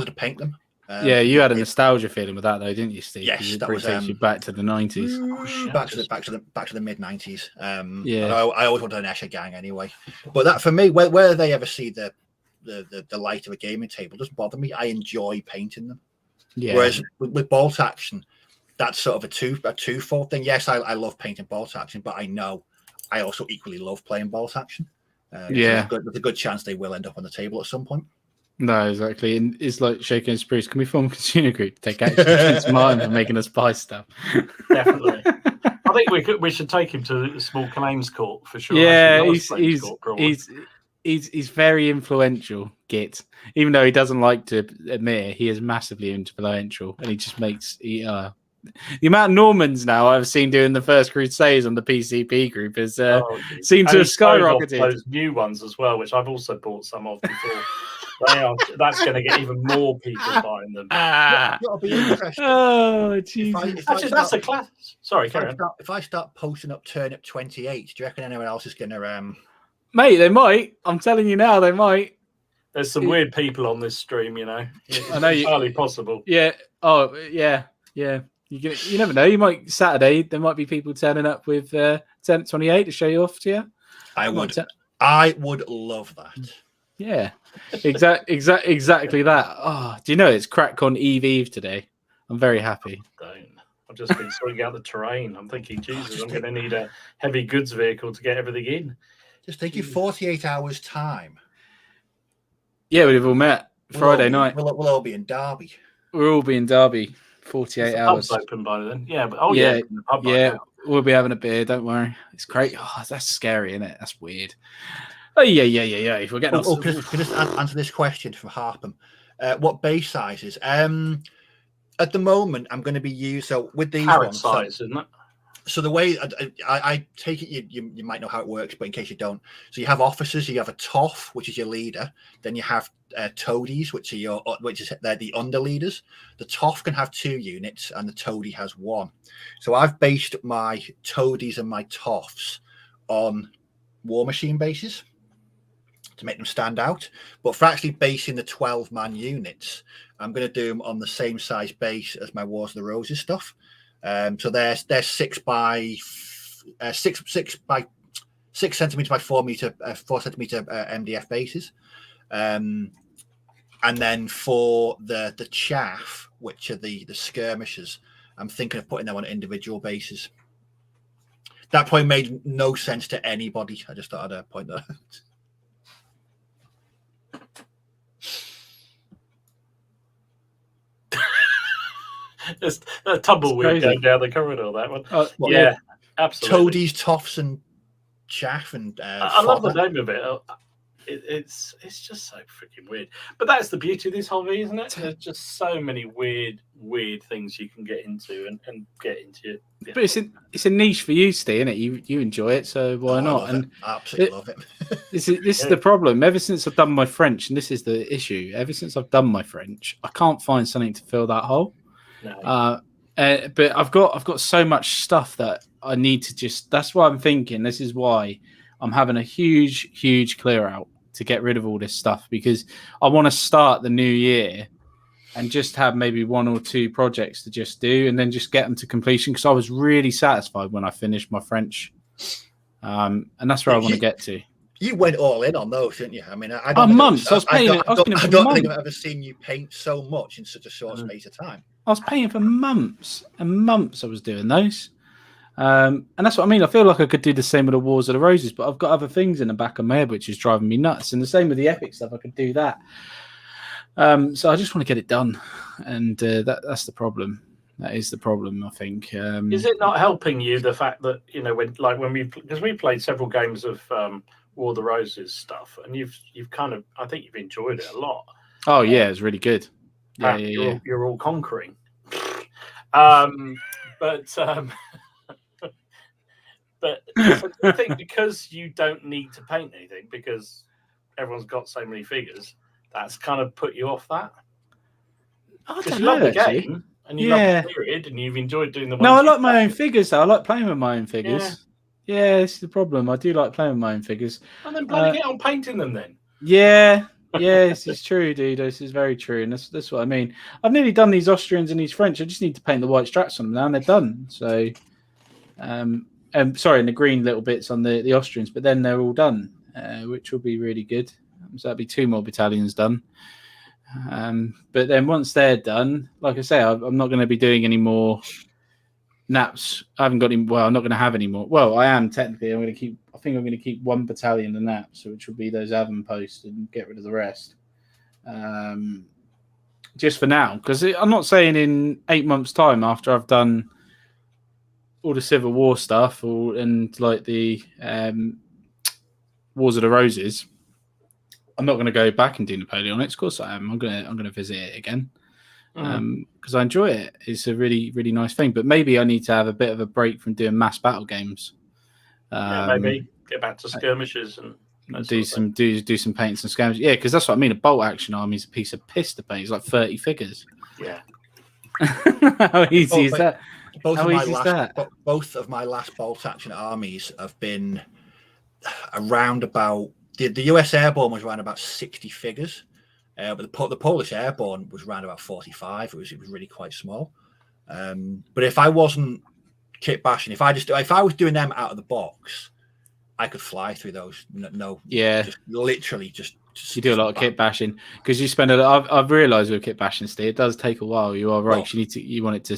Speaker 2: to paint them.
Speaker 1: You had a nostalgia feeling with that, though, didn't you, Steve?
Speaker 2: Yes, that was
Speaker 1: you back to the 90s.
Speaker 2: Back to the mid 90s. I always wanted an Escher gang anyway. But that for me, whether they ever see the light of a gaming table doesn't bother me. I enjoy painting them. Whereas with bolt action, that's sort of a twofold thing. Yes, I love painting bolt action, but I know I also equally love playing bolt action. There's a good chance they will end up on the table at some point.
Speaker 1: No, exactly. And it's like shaking his spruce. Can we form a consumer group to take action against Martin for making us buy stuff?
Speaker 3: Definitely. I think we should take him to a small claims court for sure.
Speaker 1: Yeah, he's very influential, Git. Even though he doesn't like to admit it, he is massively influential, and he just makes the amount of Normans now I've seen doing the First Crusades on the PCP group is seemed to have skyrocketed.
Speaker 3: Those new ones as well, which I've also bought some of before. That's going to get even more people buying them.
Speaker 2: That'll be interesting.
Speaker 1: Oh, Jesus.
Speaker 3: Actually, that's a class. Sorry, Karen.
Speaker 2: If I start posting up Turnip 28, do you reckon anyone else is going to?
Speaker 1: Mate, they might. I'm telling you now, they might.
Speaker 3: There's some weird people on this stream, you know.
Speaker 1: I know.
Speaker 3: Entirely possible.
Speaker 1: Yeah. Oh, yeah. Yeah. You never know. You might Saturday. There might be people turning up with Turnip 28 to show you off to you.
Speaker 2: I would love that.
Speaker 1: Yeah, exactly that. Oh, do you know it's CrackCon Eve today? I'm very happy.
Speaker 3: I've just been sorting out the terrain. I'm thinking, Jesus, I'm going to need a heavy goods vehicle to get everything in.
Speaker 2: Just take you 48 hours time.
Speaker 1: Yeah, we've all met Friday night.
Speaker 2: We'll all be in Derby.
Speaker 1: We'll all be in Derby. 48 hours.
Speaker 3: Pub's open by then. Yeah, but
Speaker 1: we'll be having a beer. Don't worry. It's great. Oh, that's scary, isn't it? That's weird. Oh yeah. If we're getting
Speaker 2: can I just answer this question from Harpham? What base sizes? At the moment, I'm going to be used. So with these ones,
Speaker 3: size, isn't it?
Speaker 2: So the way I take it, you might know how it works, but in case you don't, so you have officers, you have a TOF, which is your leader, then you have toadies, which they're the under leaders. The TOF can have 2 units, and the toady has 1. So I've based my toadies and my TOFs on War Machine bases to make them stand out. But for actually basing the 12-man units, I'm going to do them on the same size base as my Wars of the Roses stuff. So they're 6 by 6 centimeters by 4 centimeter MDF bases, and then for the chaff, which are the skirmishers, I'm thinking of putting them on individual bases. That point made no sense to anybody. I just thought I'd point that out.
Speaker 3: There's a tumbleweed going down the corridor. That one, absolutely.
Speaker 2: Toadies, toffs, and chaff, and
Speaker 3: I love the name of it. It's just so freaking weird. But that's the beauty of this hobby, isn't it? There's just so many weird things you can get into and get into.
Speaker 1: Yeah. But it's a niche for you, Steve, isn't it? You enjoy it, so why not?
Speaker 2: And I absolutely love it.
Speaker 1: This is the problem. Ever since I've done my French, and this is the issue. Ever since I've done my French, I can't find something to fill that hole. No. But I've got so much stuff that I need to just. That's why I'm thinking. This is why I'm having a huge clear out to get rid of all this stuff, because I want to start the new year and just have maybe 1 or 2 projects to just do, and then just get them to completion. Because I was really satisfied when I finished my French, and that's where I want to get to.
Speaker 2: You went all in on those, didn't you? I mean, I
Speaker 1: don't
Speaker 2: think I've ever seen you paint so much in such a short space of time.
Speaker 1: I was paying for months and months. I was doing those. And that's what I mean. I feel like I could do the same with the Wars of the Roses, but I've got other things in the back of my head which is driving me nuts. And the same with the epic stuff. I could do that. So I just want to get it done. And that's the problem. That is the problem, I think.
Speaker 3: Is it not helping you, the fact that, you know, because we played several games of War of the Roses stuff, and you've kind of, I think you've enjoyed it a lot.
Speaker 1: Oh, yeah, it's really good.
Speaker 3: You're all conquering. But I think because you don't need to paint anything, because everyone's got so many figures, that's kind of put you off that.
Speaker 1: I don't know,
Speaker 3: love the game, and you love the period, and you've enjoyed doing the.
Speaker 1: No, I like my own figures, though. I like playing with my own figures. Yeah, this is the problem. I do like playing with my own figures.
Speaker 3: And then bloody get on painting them then.
Speaker 1: Yeah, this is true, dude. This is very true, and that's what I mean. I've nearly done these Austrians and these French. I just need to paint the white straps on them now, and they're done. So, and the green little bits on the Austrians, but then they're all done, which will be really good. So that'll be 2 more battalions done. But then once they're done, like I say, I'm not going to be doing any more naps. I haven't got any. Well, I'm not going to have any more. Well, I am technically. I think I'm going to keep 1 battalion of naps, which will be those avant-posts, and get rid of the rest. Just for now, because I'm not saying in 8 months' time, after I've done all the Civil War stuff and like the Wars of the Roses, I'm not going to go back and do Napoleonics. Of course I am. I'm going to visit it again because I enjoy it. It's a really, really nice thing. But maybe I need to have a bit of a break from doing mass battle games.
Speaker 3: Maybe get back to skirmishes and
Speaker 1: do some paints and skirmishes. Yeah, because that's what I mean. A bolt action army is a piece of piss to paint. It's like 30 figures.
Speaker 3: Yeah.
Speaker 1: How easy is that?
Speaker 2: Both of my last bolt action armies have been around about the US Airborne was around about 60 figures, but the Polish Airborne was around about 45. It was really quite small. But if I wasn't kitbashing, if I was doing them out of the box, I could fly through those. Just literally just.
Speaker 1: You do a lot of kit bashing because you spend a lot. I've realised with kit bashing, Steve, it does take a while. You are right. Well, you want it to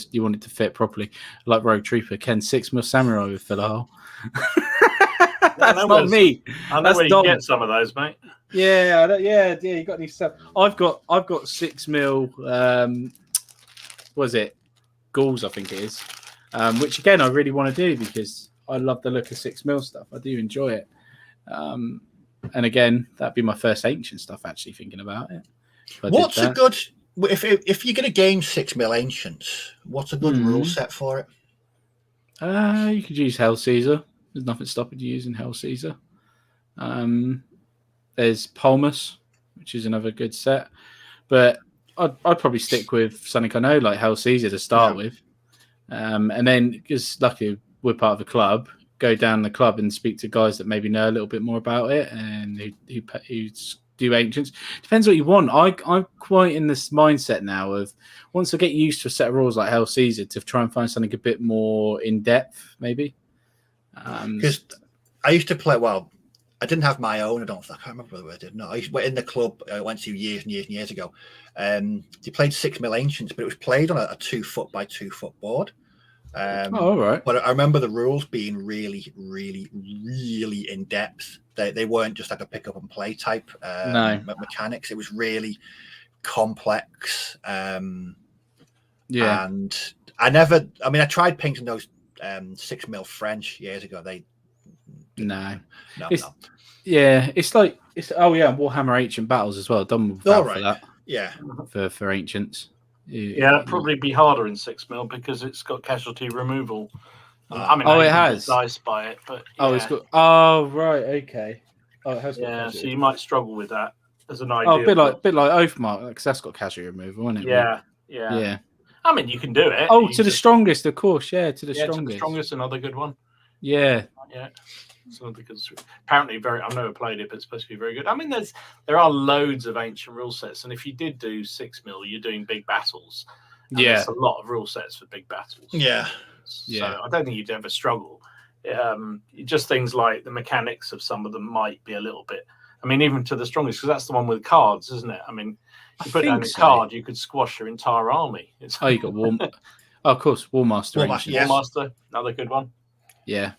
Speaker 1: fit properly, like Rogue Trooper. Ken 6mm samurai with filler hole. That's not me.
Speaker 3: I know where you get some of those, mate.
Speaker 1: Yeah. You got any stuff? I've got 6mm. Was it Ghouls? I think it is. Which again, I really want to do because I love the look of 6mm stuff. I do enjoy it. And again, that'd be my first ancient stuff. Actually, thinking about it.
Speaker 2: What's a good if you're going to game 6mm ancients? What's a good rule set for it?
Speaker 1: You could use Hell Caesar. There's nothing stopping you using Hell Caesar. There's Palmus, which is another good set, but I'd probably stick with something I know, like Hell Caesar to start with, and then because luckily we're part of a club. Go down the club and speak to guys that maybe know a little bit more about it and who do ancients. Depends what you want. I'm quite in this mindset now of once I get used to a set of rules like Hell Caesar to try and find something a bit more in depth, maybe.
Speaker 2: Because I used to play. Well, I didn't have my own. I can't remember whether I did. No, in the club I went to years and years and years ago. They played 6mm ancients, but it was played on a 2 foot by 2 foot board.
Speaker 1: All right.
Speaker 2: But I remember the rules being really, really, really in depth. They weren't just like a pick up and play type mechanics. It was really complex. And I tried painting those 6mm French years ago.
Speaker 1: It's like Warhammer Ancient Battles as well. Done for that.
Speaker 2: Yeah,
Speaker 1: for ancients.
Speaker 3: Yeah, it'd probably be harder in 6mm because it's got casualty removal.
Speaker 1: It has
Speaker 3: dice by it, but
Speaker 1: it's got. Oh right, okay. Oh, it has.
Speaker 3: Yeah, so you might struggle with that as an idea.
Speaker 1: Oh, a bit like Oathmark, because that's got casualty removal, isn't it?
Speaker 3: Yeah. I mean, you can do it.
Speaker 1: Oh, to the strongest, of course. Yeah, to the strongest.
Speaker 3: To the strongest, another good one.
Speaker 1: Yeah.
Speaker 3: So because apparently I've never played it, but it's supposed to be very good. I mean, there are loads of ancient rule sets, and if you did do 6mm, you're doing big battles. There's a lot of rule sets for big battles.
Speaker 2: Yeah.
Speaker 3: So I don't think you'd ever struggle. Just things like the mechanics of some of them might be a little bit. I mean, even to the strongest, because that's the one with cards, isn't it? I mean, you put down a card, you could squash your entire army.
Speaker 1: You got War. Of course, Warmaster.
Speaker 3: Warmaster, another good one.
Speaker 1: Yeah.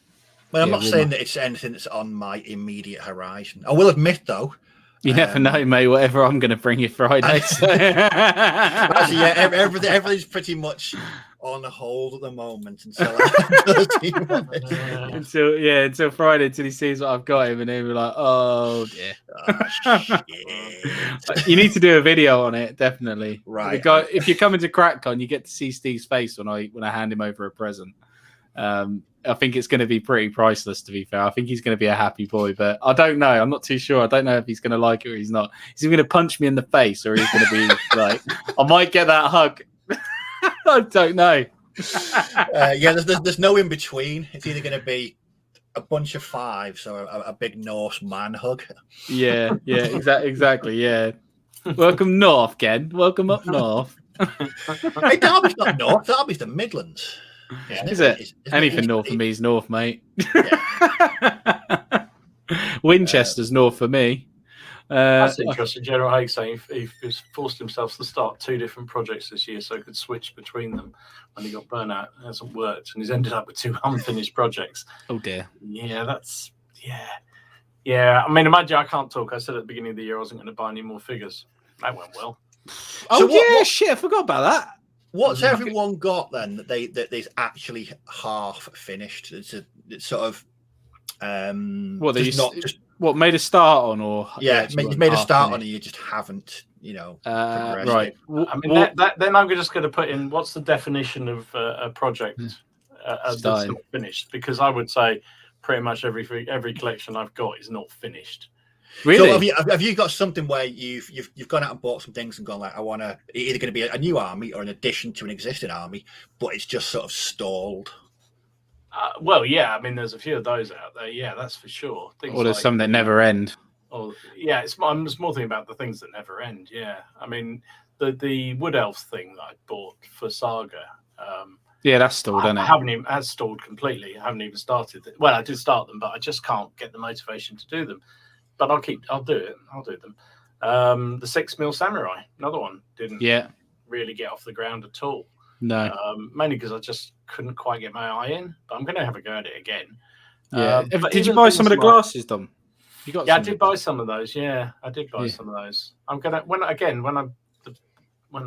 Speaker 2: Well, I'm not saying that it's anything that's on my immediate horizon. I will admit, though.
Speaker 1: You never know, mate. Whatever I'm going to bring you Friday.
Speaker 2: Actually, everything's pretty much on hold at the moment
Speaker 1: until Friday, until he sees what I've got him, and he'll be like, "Oh dear." You need to do a video on it, definitely.
Speaker 2: Right.
Speaker 1: If you're coming to CrackCon, you get to see Steve's face when I hand him over a present. I think it's going to be pretty priceless, to be fair. I think he's going to be a happy boy, but I don't know. I'm not too sure. I don't know if he's going to like it or he's not. Is he going to punch me in the face, or he's going to be like, I might get that hug? I don't know.
Speaker 2: There's no in between. It's either going to be a bunch of fives or a big Norse man hug.
Speaker 1: Yeah, exactly. Yeah. Welcome north, Ken. Welcome up north.
Speaker 2: Hey, Derby's not north. Derby's the Midlands.
Speaker 1: Is it? Anything north of me is north, mate. Winchester's north for me.
Speaker 3: That's interesting. General Haig saying he's forced himself to start 2 different projects this year so he could switch between them when he got burnout. It hasn't worked, and he's ended up with 2 unfinished projects.
Speaker 1: Oh dear.
Speaker 3: Yeah. I mean, imagine I can't talk. I said at the beginning of the year I wasn't going to buy any more figures. That went well.
Speaker 1: Shit! I forgot about that.
Speaker 2: What's everyone got then that they's actually half finished? It's sort of
Speaker 1: What made a start on, or
Speaker 2: Yeah, you made a start on, and you just haven't, progressed
Speaker 1: right.
Speaker 2: it.
Speaker 3: I mean, then I'm just going to put in what's the definition of a project that's not finished? Because I would say pretty much every collection I've got is not finished.
Speaker 1: Really?
Speaker 2: So have you got something where you've gone out and bought some things and gone like, I want to either going to be a new army or an addition to an existing army, but it's just sort of stalled?
Speaker 3: Well, yeah, I mean, there's a few of those out there. Yeah, that's for sure.
Speaker 1: Or there's some that never end.
Speaker 3: Oh, yeah, I'm just more thinking about the things that never end. Yeah, I mean, the Wood Elf thing that I bought for Saga.
Speaker 1: Yeah, that's stalled, isn't it?
Speaker 3: Has stalled completely. I haven't even started. Well, I did start them, but I just can't get the motivation to do them. But I'll do it. I'll do them. The 6 mil Samurai, another one, didn't really get off the ground at all.
Speaker 1: No,
Speaker 3: mainly because I just couldn't quite get my eye in. But I'm going to have a go at it again.
Speaker 1: Yeah. Did you buy some of the glasses, Dom?
Speaker 3: I did buy some of those. Yeah, I did buy some of those. I'm gonna when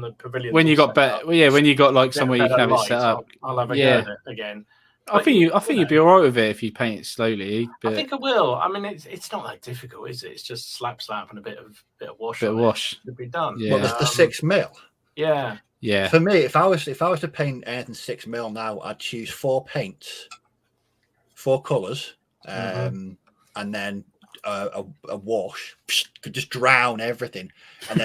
Speaker 3: the pavilion.
Speaker 1: When you got better, when you got like somewhere you can have it set up,
Speaker 3: I'll have a go at it again.
Speaker 1: I think you'd be all right with it if you paint it slowly. But...
Speaker 3: I think I will. I mean, it's not that difficult, is it? It's just slap and a bit of wash. To be done.
Speaker 2: Yeah. Well, the 6 mil.
Speaker 3: Yeah.
Speaker 1: Yeah.
Speaker 2: For me, if I was to paint anything 6 mil now, I'd choose 4 paints, 4 colours, and then a wash could just drown everything, and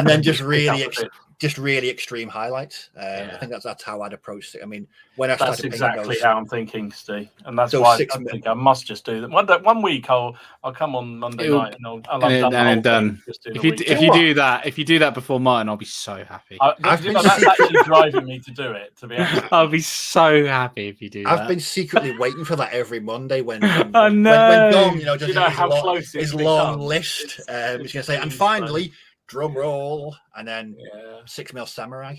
Speaker 2: then just really extreme highlights. I think that's how I'd approach it. I mean, when I started
Speaker 3: exactly how I'm thinking, Steve, and that's why I think I must just do that. One week I'll come on Monday night and I'll have done.
Speaker 1: If you do that before Martin, I'll be so happy.
Speaker 3: That's actually driving me to do it. To be honest,
Speaker 1: I'll be so happy if you do that.
Speaker 2: I've been secretly waiting for that every Monday when
Speaker 1: when
Speaker 2: Dom, just
Speaker 3: how close
Speaker 2: his long list. He's going to say, and finally, drum roll, and then 6 mil Samurai.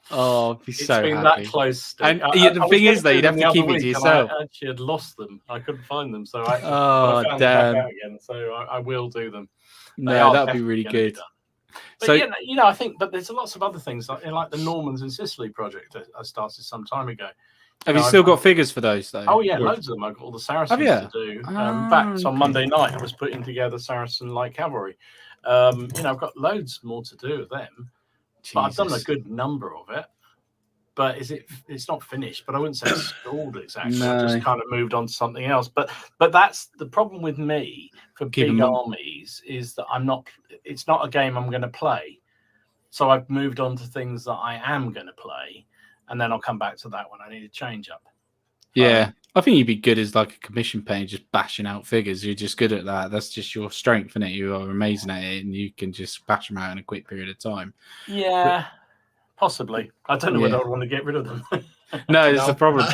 Speaker 1: Oh, I'd be so happy.
Speaker 3: It's been that close.
Speaker 1: And the thing is, though, you'd have to keep it to yourself.
Speaker 3: I actually had lost them. I couldn't find them, so
Speaker 1: I
Speaker 3: found them back out again. So I will do them.
Speaker 1: No, that'd be really good.
Speaker 3: But so, I think, but there's lots of other things like the Normans in Sicily project I started some time ago.
Speaker 1: Have you still got figures for those, though?
Speaker 3: Oh, yeah, loads of them. I've got all the Saracens to do. In fact, on Monday night, I was putting together Saracen light cavalry. I've got loads more to do with them. Jesus. But I've done a good number of it. But it's not finished, but I wouldn't say it's stalled exactly. No. I just kind of moved on to something else. But that's the problem with me for big armies is that it's not a game I'm going to play. So I've moved on to things that I am going to play. And then I'll come back to that when I need a change up.
Speaker 1: Yeah. I think you'd be good as like a commission painter, just bashing out figures. You're just good at that. That's just your strength, isn't it? You are amazing at it, and you can just bash them out in a quick period of time.
Speaker 3: Yeah, possibly. I don't know whether I want to get rid of them.
Speaker 1: No, that's the problem.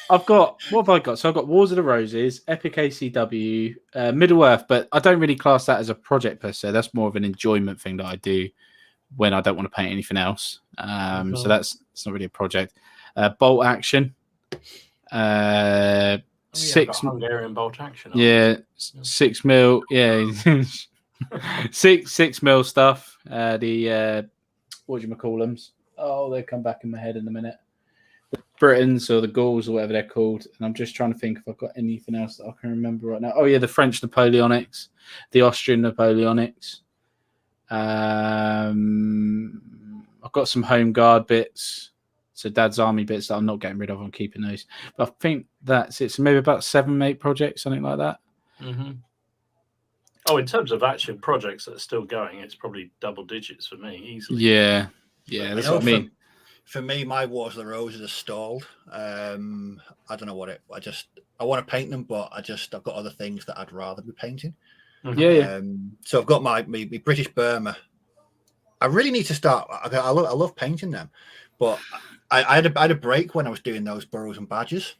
Speaker 1: What have I got? So I've got Wars of the Roses, Epic ACW, Middle Earth, but I don't really class that as a project per se. That's more of an enjoyment thing that I do when I don't want to paint anything else. So that's not really a project. Bolt Action. 6
Speaker 3: Hungarian bolt action.
Speaker 1: 6 mil. Yeah, 6 mil stuff. What do you call them? Oh, they'll come back in my head in a minute. The Britons or the Gauls or whatever they're called. And I'm just trying to think if I've got anything else that I can remember right now. Oh yeah, the French Napoleonics, the Austrian Napoleonics. I've got some home guard bits. So Dad's army bits that I'm not getting rid of. I'm keeping those. But I think that's it. So maybe about 7, 8 projects, something like that.
Speaker 3: Mm-hmm. Oh, in terms of actual projects that are still going, it's probably double digits for me easily.
Speaker 1: Yeah, that's what I mean.
Speaker 2: For me, my Wars of the Roses are stalled. I don't know what I want to paint them, but I've got other things that I'd rather be painting.
Speaker 1: Mm-hmm. Yeah.
Speaker 2: So I've got my British Burma. I really need to start. I love painting them, but I had a break when I was doing those Burrows and Badgers.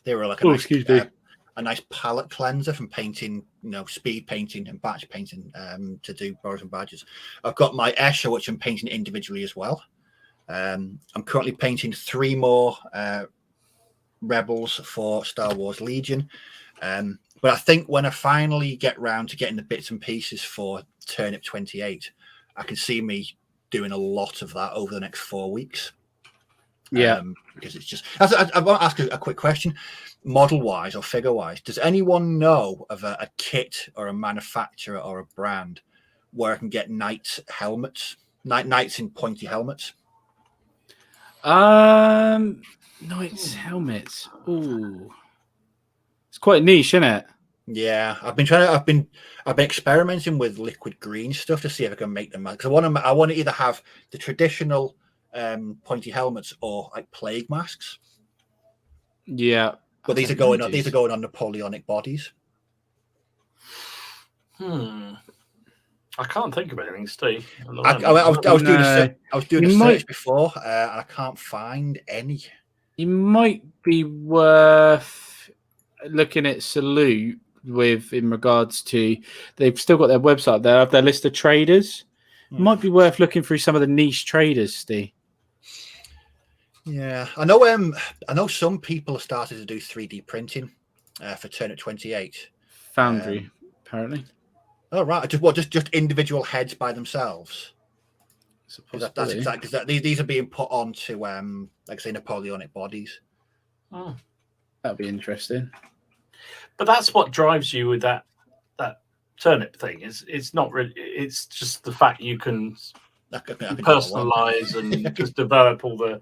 Speaker 2: They were like a nice palette cleanser from painting, speed painting and batch painting to do Burrows and Badgers. I've got my Escher, which I'm painting individually as well. I'm currently painting 3 more Rebels for Star Wars Legion. But I think when I finally get round to getting the bits and pieces for Turnip 28, I can see me doing a lot of that over the next 4 weeks.
Speaker 1: Yeah.
Speaker 2: Because it's just. I want to ask a quick question, model wise or figure wise. Does anyone know of a kit or a manufacturer or a brand where I can get knights helmets, knights in pointy helmets?
Speaker 1: Knights helmets. Ooh, it's quite niche, isn't it?
Speaker 2: Yeah, I've been experimenting with liquid green stuff to see if I can make them. Because I want to either have the traditional pointy helmets or like plague masks.
Speaker 1: Yeah,
Speaker 2: But these are going on Napoleonic bodies.
Speaker 3: I can't think of anything, Steve.
Speaker 2: I was doing a search before, and I can't find any.
Speaker 1: You might be worth looking at Salute with in regards to they've still got their website. They have their list of traders. Might be worth looking through some of the niche traders, Steve.
Speaker 2: Yeah, I know some people have started to do 3D printing for Turn 28
Speaker 1: Foundry, apparently.
Speaker 2: Oh right, just individual heads by themselves. That's exactly because these are being put onto like I say Napoleonic bodies.
Speaker 3: Oh,
Speaker 1: that'd be interesting.
Speaker 3: But that's what drives you with that turnip thing. It's not really. It's just the fact you can personalize and just develop all the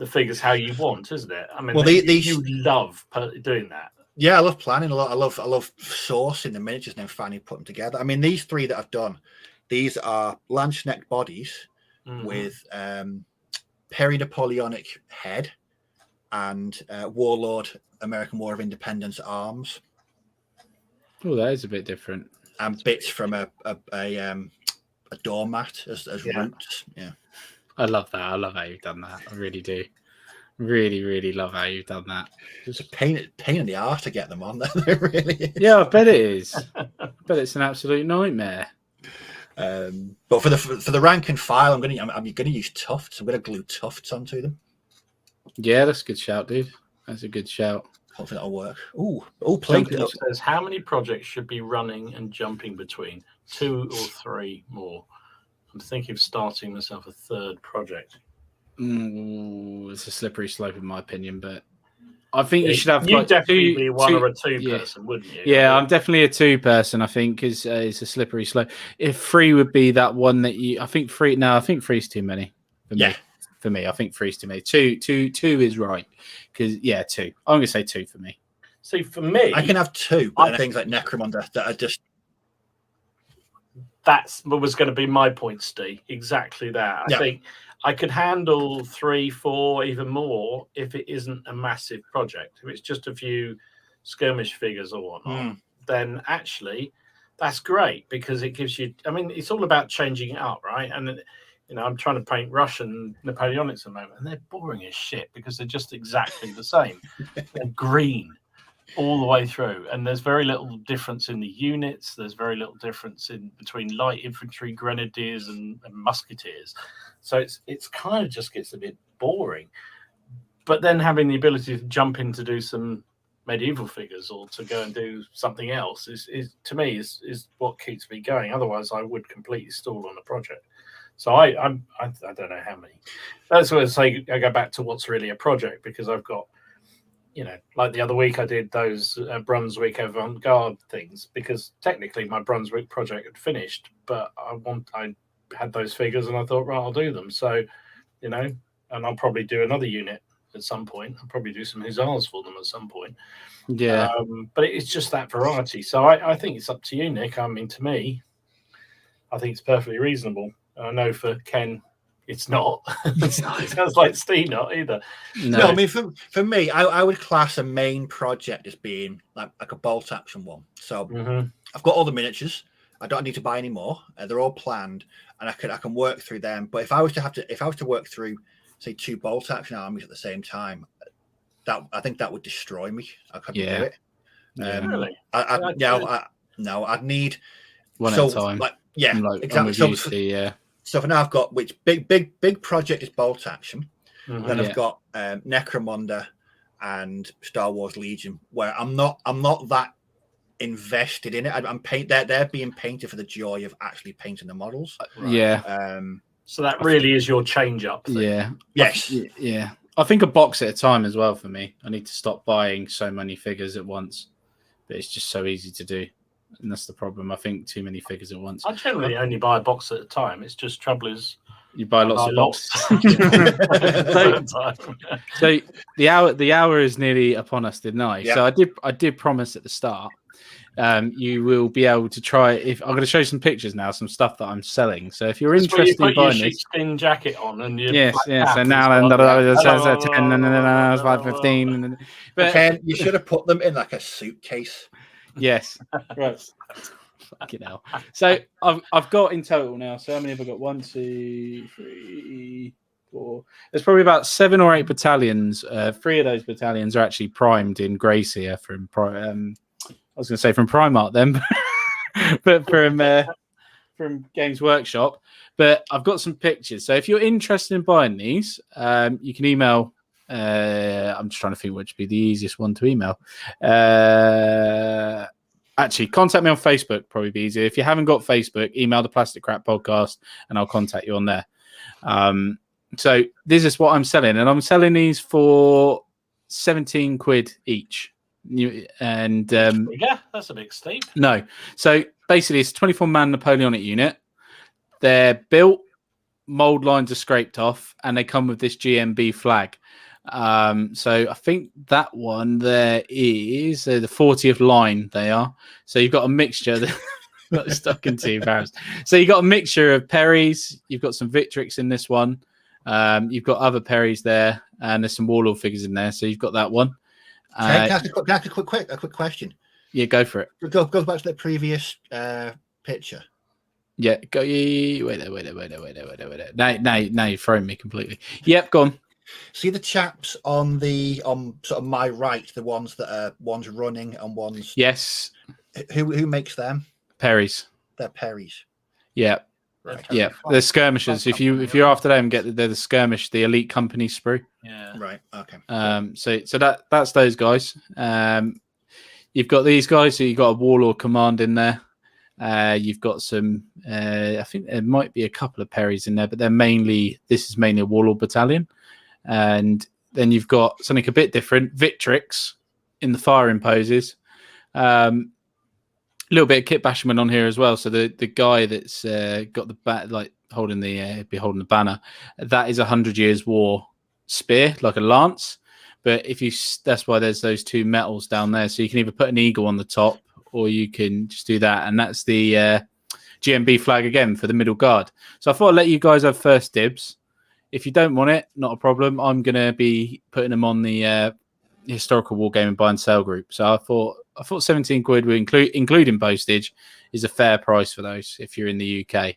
Speaker 3: figures how you want, isn't it? I mean, you love doing that.
Speaker 2: Yeah, I love planning a lot. I love sourcing the miniatures and then finally putting them together. I mean, these three that I've done, these are lance neck bodies with peri-Napoleonic head and Warlord American War of Independence arms.
Speaker 1: Oh, that is a bit different.
Speaker 2: And bits from a doormat as roots. Yeah,
Speaker 1: I love that. I love how you've done that. I really do. Really, really love how you've done that.
Speaker 2: It's a pain in the arse to get them on there. It really is.
Speaker 1: Yeah, I bet it is. I bet it's an absolute nightmare.
Speaker 2: But for the rank and file, I'm gonna use tufts. I'm gonna glue tufts onto them.
Speaker 1: Yeah, that's a good shout, dude. That's a good shout.
Speaker 2: Hopefully that'll work. Plague
Speaker 3: says how many projects should be running and jumping between 2 or 3 more? I'm thinking of starting myself a third project.
Speaker 1: It's a slippery slope in my opinion, but I think you should have.
Speaker 3: You'd definitely be one or a two person, wouldn't you?
Speaker 1: Yeah, I'm definitely a 2 person. I think is it's a slippery slope. If 3 would be that one that you, I think 3. No, I think 3's too many for me. For me, I think 3's too many. Two is right because 2. I'm gonna say 2 for me.
Speaker 3: See, for me,
Speaker 2: I can have 2, but things like Necromunda that are just.
Speaker 3: That's what was going to be my point, Steve. Exactly that. I think I could handle 3, 4, even more if it isn't a massive project. If it's just a few skirmish figures or whatnot, then actually that's great because it gives you. I mean, it's all about changing it up, right? And I'm trying to paint Russian Napoleonics at the moment, and they're boring as shit because they're just exactly the same. They're green all the way through, and there's very little difference in the units. There's very little difference between light infantry, grenadiers, and musketeers. So it's kind of just gets a bit boring. But then having the ability to jump in to do some medieval figures or to go and do something else is to me is what keeps me going. Otherwise, I would completely stall on the project. So I don't know how many. That's what I say. I go back to what's really a project because I've got. Like the other week I did those Brunswick avant-garde things because technically my Brunswick project had finished, but I had those figures and I thought, right, I'll do them. So, and I'll probably do another unit at some point. I'll probably do some hussars for them at some point.
Speaker 1: Yeah.
Speaker 3: But it's just that variety. So I think it's up to you, Nick. I mean, to me, I think it's perfectly reasonable. I know for Ken, it's not. It sounds like Steve not either.
Speaker 2: No, I mean for me, I would class a main project as being like a bolt action one. So I've got all the miniatures. I don't need to buy any more. They're all planned, and I can work through them. But if I was to work through, say, 2 bolt action armies at the same time, I think that would destroy me. I couldn't do it.
Speaker 3: Really?
Speaker 2: I'd need
Speaker 1: one at a time.
Speaker 2: Exactly. So for now, I've got which big project is bolt action. Then I've got Necromunda and Star Wars Legion, where I'm not that invested in it. They're being painted for the joy of actually painting the models.
Speaker 1: Yeah.
Speaker 3: So that really is your change-up thing.
Speaker 1: Yeah.
Speaker 2: Yes.
Speaker 1: Yeah. I think a box at a time as well for me. I need to stop buying so many figures at once, but it's just so easy to do, and that's the problem. I think too many figures at once.
Speaker 3: I generally only buy a box at a time. It's just trouble is
Speaker 1: You buy lots of boxes. So the hour is nearly upon us, didn't I?
Speaker 2: Yeah.
Speaker 1: So I did promise at the start. You will be able to try. If I'm going to show some pictures now, some stuff that I'm selling. So if you're interested in buying this,
Speaker 3: sheepskin jacket on and your
Speaker 1: yes. So now it says 10, and then it's 5:15. But
Speaker 2: Ken, you should have put them in like a suitcase.
Speaker 1: yes, right. Fucking hell. So I've got in total now. So how many have I got? 1, 2, 3, 4. There's probably about 7 or 8 battalions. 3 of those battalions are actually primed in Grace here from. I was going to say from Primark then, but from Games Workshop. But I've got some pictures. So if you're interested in buying these, you can email. I'm just trying to think which would be the easiest one to email. Actually, contact me on Facebook. Probably be easier. If you haven't got Facebook, email the Plastic Crap Podcast, and I'll contact you on there. So this is what I'm selling, and I'm selling these for 17 quid each. And
Speaker 3: yeah, that's a bit steep.
Speaker 1: No, so basically it's a 24-man Napoleonic unit. They're built, mold lines are scraped off, and they come with this GMB flag. So I think that one there is the 40th line. They are. So you've got a mixture that got stuck in 2 barrels. So you've got a mixture of Perrys. You've got some Victrix in this one. You've got other Perrys there, and there's some Warlord figures in there. So you've got that one.
Speaker 2: Can I ask a quick question?
Speaker 1: Yeah, go for it.
Speaker 2: Go back to the previous picture.
Speaker 1: Yeah, go. Wait there. Now you've thrown me completely. Yep, go on.
Speaker 2: See the chaps on sort of my right, the ones that are one's running and one's
Speaker 1: yes.
Speaker 2: Who makes them?
Speaker 1: Perrys.
Speaker 2: They're Perrys.
Speaker 1: Yeah.
Speaker 2: Right.
Speaker 1: Yeah, they're skirmishers. If you're after them, they're the skirmish, the elite company sprue.
Speaker 3: Yeah.
Speaker 2: Right. Okay.
Speaker 1: So that's those guys. You've got these guys. So you've got a Warlord command in there. You've got some. I think there might be a couple of Perrys in there, but this is mainly a Warlord battalion. And then you've got something a bit different, Victrix in the firing poses. A little bit of Kitbashing on here as well. So the guy that's got the bat, like holding the banner, that is 100 Years War spear, like a lance. But that's why there's those 2 metals down there. So you can either put an eagle on the top, or you can just do that. And that's the GMB flag again for the middle guard. So I thought I'd let you guys have first dibs. If you don't want it, not a problem. I'm going to be putting them on the historical wargaming buy and sell group. So I thought 17 quid, including postage, is a fair price for those if you're in the UK.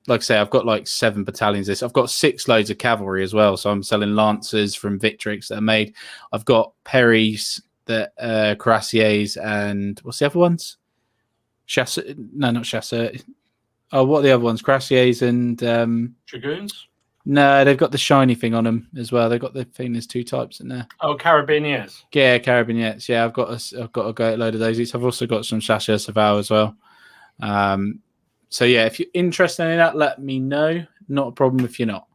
Speaker 1: Like I say, I've got like 7 battalions. I've got 6 loads of cavalry as well. So I'm selling lancers from Victrix that are made. I've got Perrys, that cuirassiers, and what's the other ones? Chasseurs? No, not chasseurs. Oh, what are the other ones? Cuirassiers and
Speaker 3: Dragoons?
Speaker 1: No, they've got the shiny thing on them as well. They've got the thing. There's 2 types in there.
Speaker 3: Oh, carabiniers.
Speaker 1: Yeah, carabiniers. Yeah, I've got a great load of those. I've also got some chasseurs Savao as well. So yeah, if you're interested in that, let me know. Not a problem if you're not.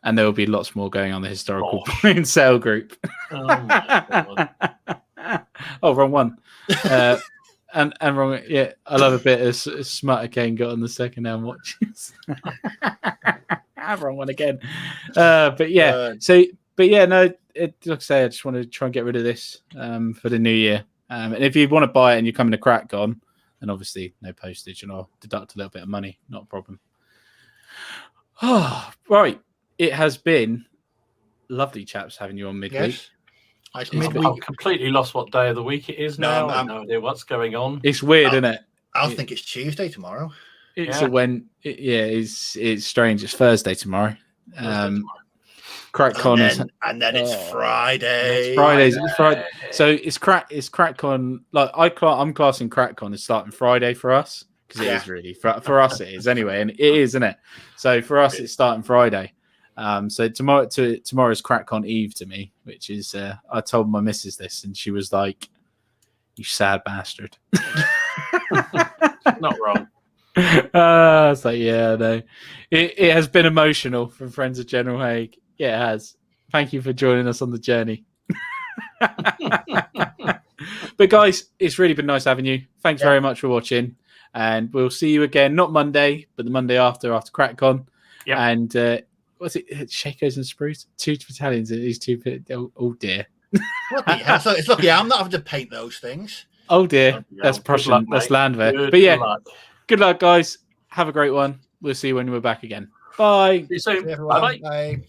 Speaker 1: And there will be lots more going on the historical buy and sell group.
Speaker 3: Oh, my God.
Speaker 1: Oh, wrong one. And wrong. Yeah, I love a bit of Smutter Kane got on the second-hand watches. Wrong one again. But yeah, no. Like I say, I just want to try and get rid of this for the new year. And if you want to buy it and you're coming to CrackCon, then obviously no postage, and I'll deduct a little bit of money. Not a problem. Oh, right. It has been lovely, chaps, having you on midweek.
Speaker 2: Yes.
Speaker 3: I've completely lost what day of the week it is now. I have no idea what's going on.
Speaker 1: It's weird, isn't it?
Speaker 2: I think it's Tuesday tomorrow.
Speaker 1: It's it's strange. It's Thursday tomorrow. CrackCon
Speaker 2: and then it's Friday.
Speaker 1: It's Friday. So it's CrackCon. Like I'm classing CrackCon as starting Friday for us, because it is really for us. It is anyway, and it is, isn't it? So for us, it's starting Friday. So tomorrow's CrackCon Eve to me, which is I told my missus this, and she was like, "You sad bastard."
Speaker 3: Not wrong.
Speaker 1: It's like, yeah, no. It has been emotional from Friends of General Haig. Yeah, it has. Thank you for joining us on the journey. But guys, it's really been nice having you. Thanks very much for watching. And we'll see you again, not Monday, but the Monday after CrackCon.
Speaker 3: Yep.
Speaker 1: And what's it? Shakos and Spruce? 2 battalions. These two. Oh dear.
Speaker 2: It's lucky I'm not having to paint those things.
Speaker 1: Oh dear. That's Prussian.
Speaker 3: Luck,
Speaker 1: that's land there.
Speaker 3: Good
Speaker 1: But yeah,
Speaker 3: luck.
Speaker 1: Good luck, guys. Have a great one. We'll see you when we're back again. Bye.
Speaker 3: See you soon.
Speaker 2: See you, everyone.
Speaker 3: Bye-bye.
Speaker 2: Bye.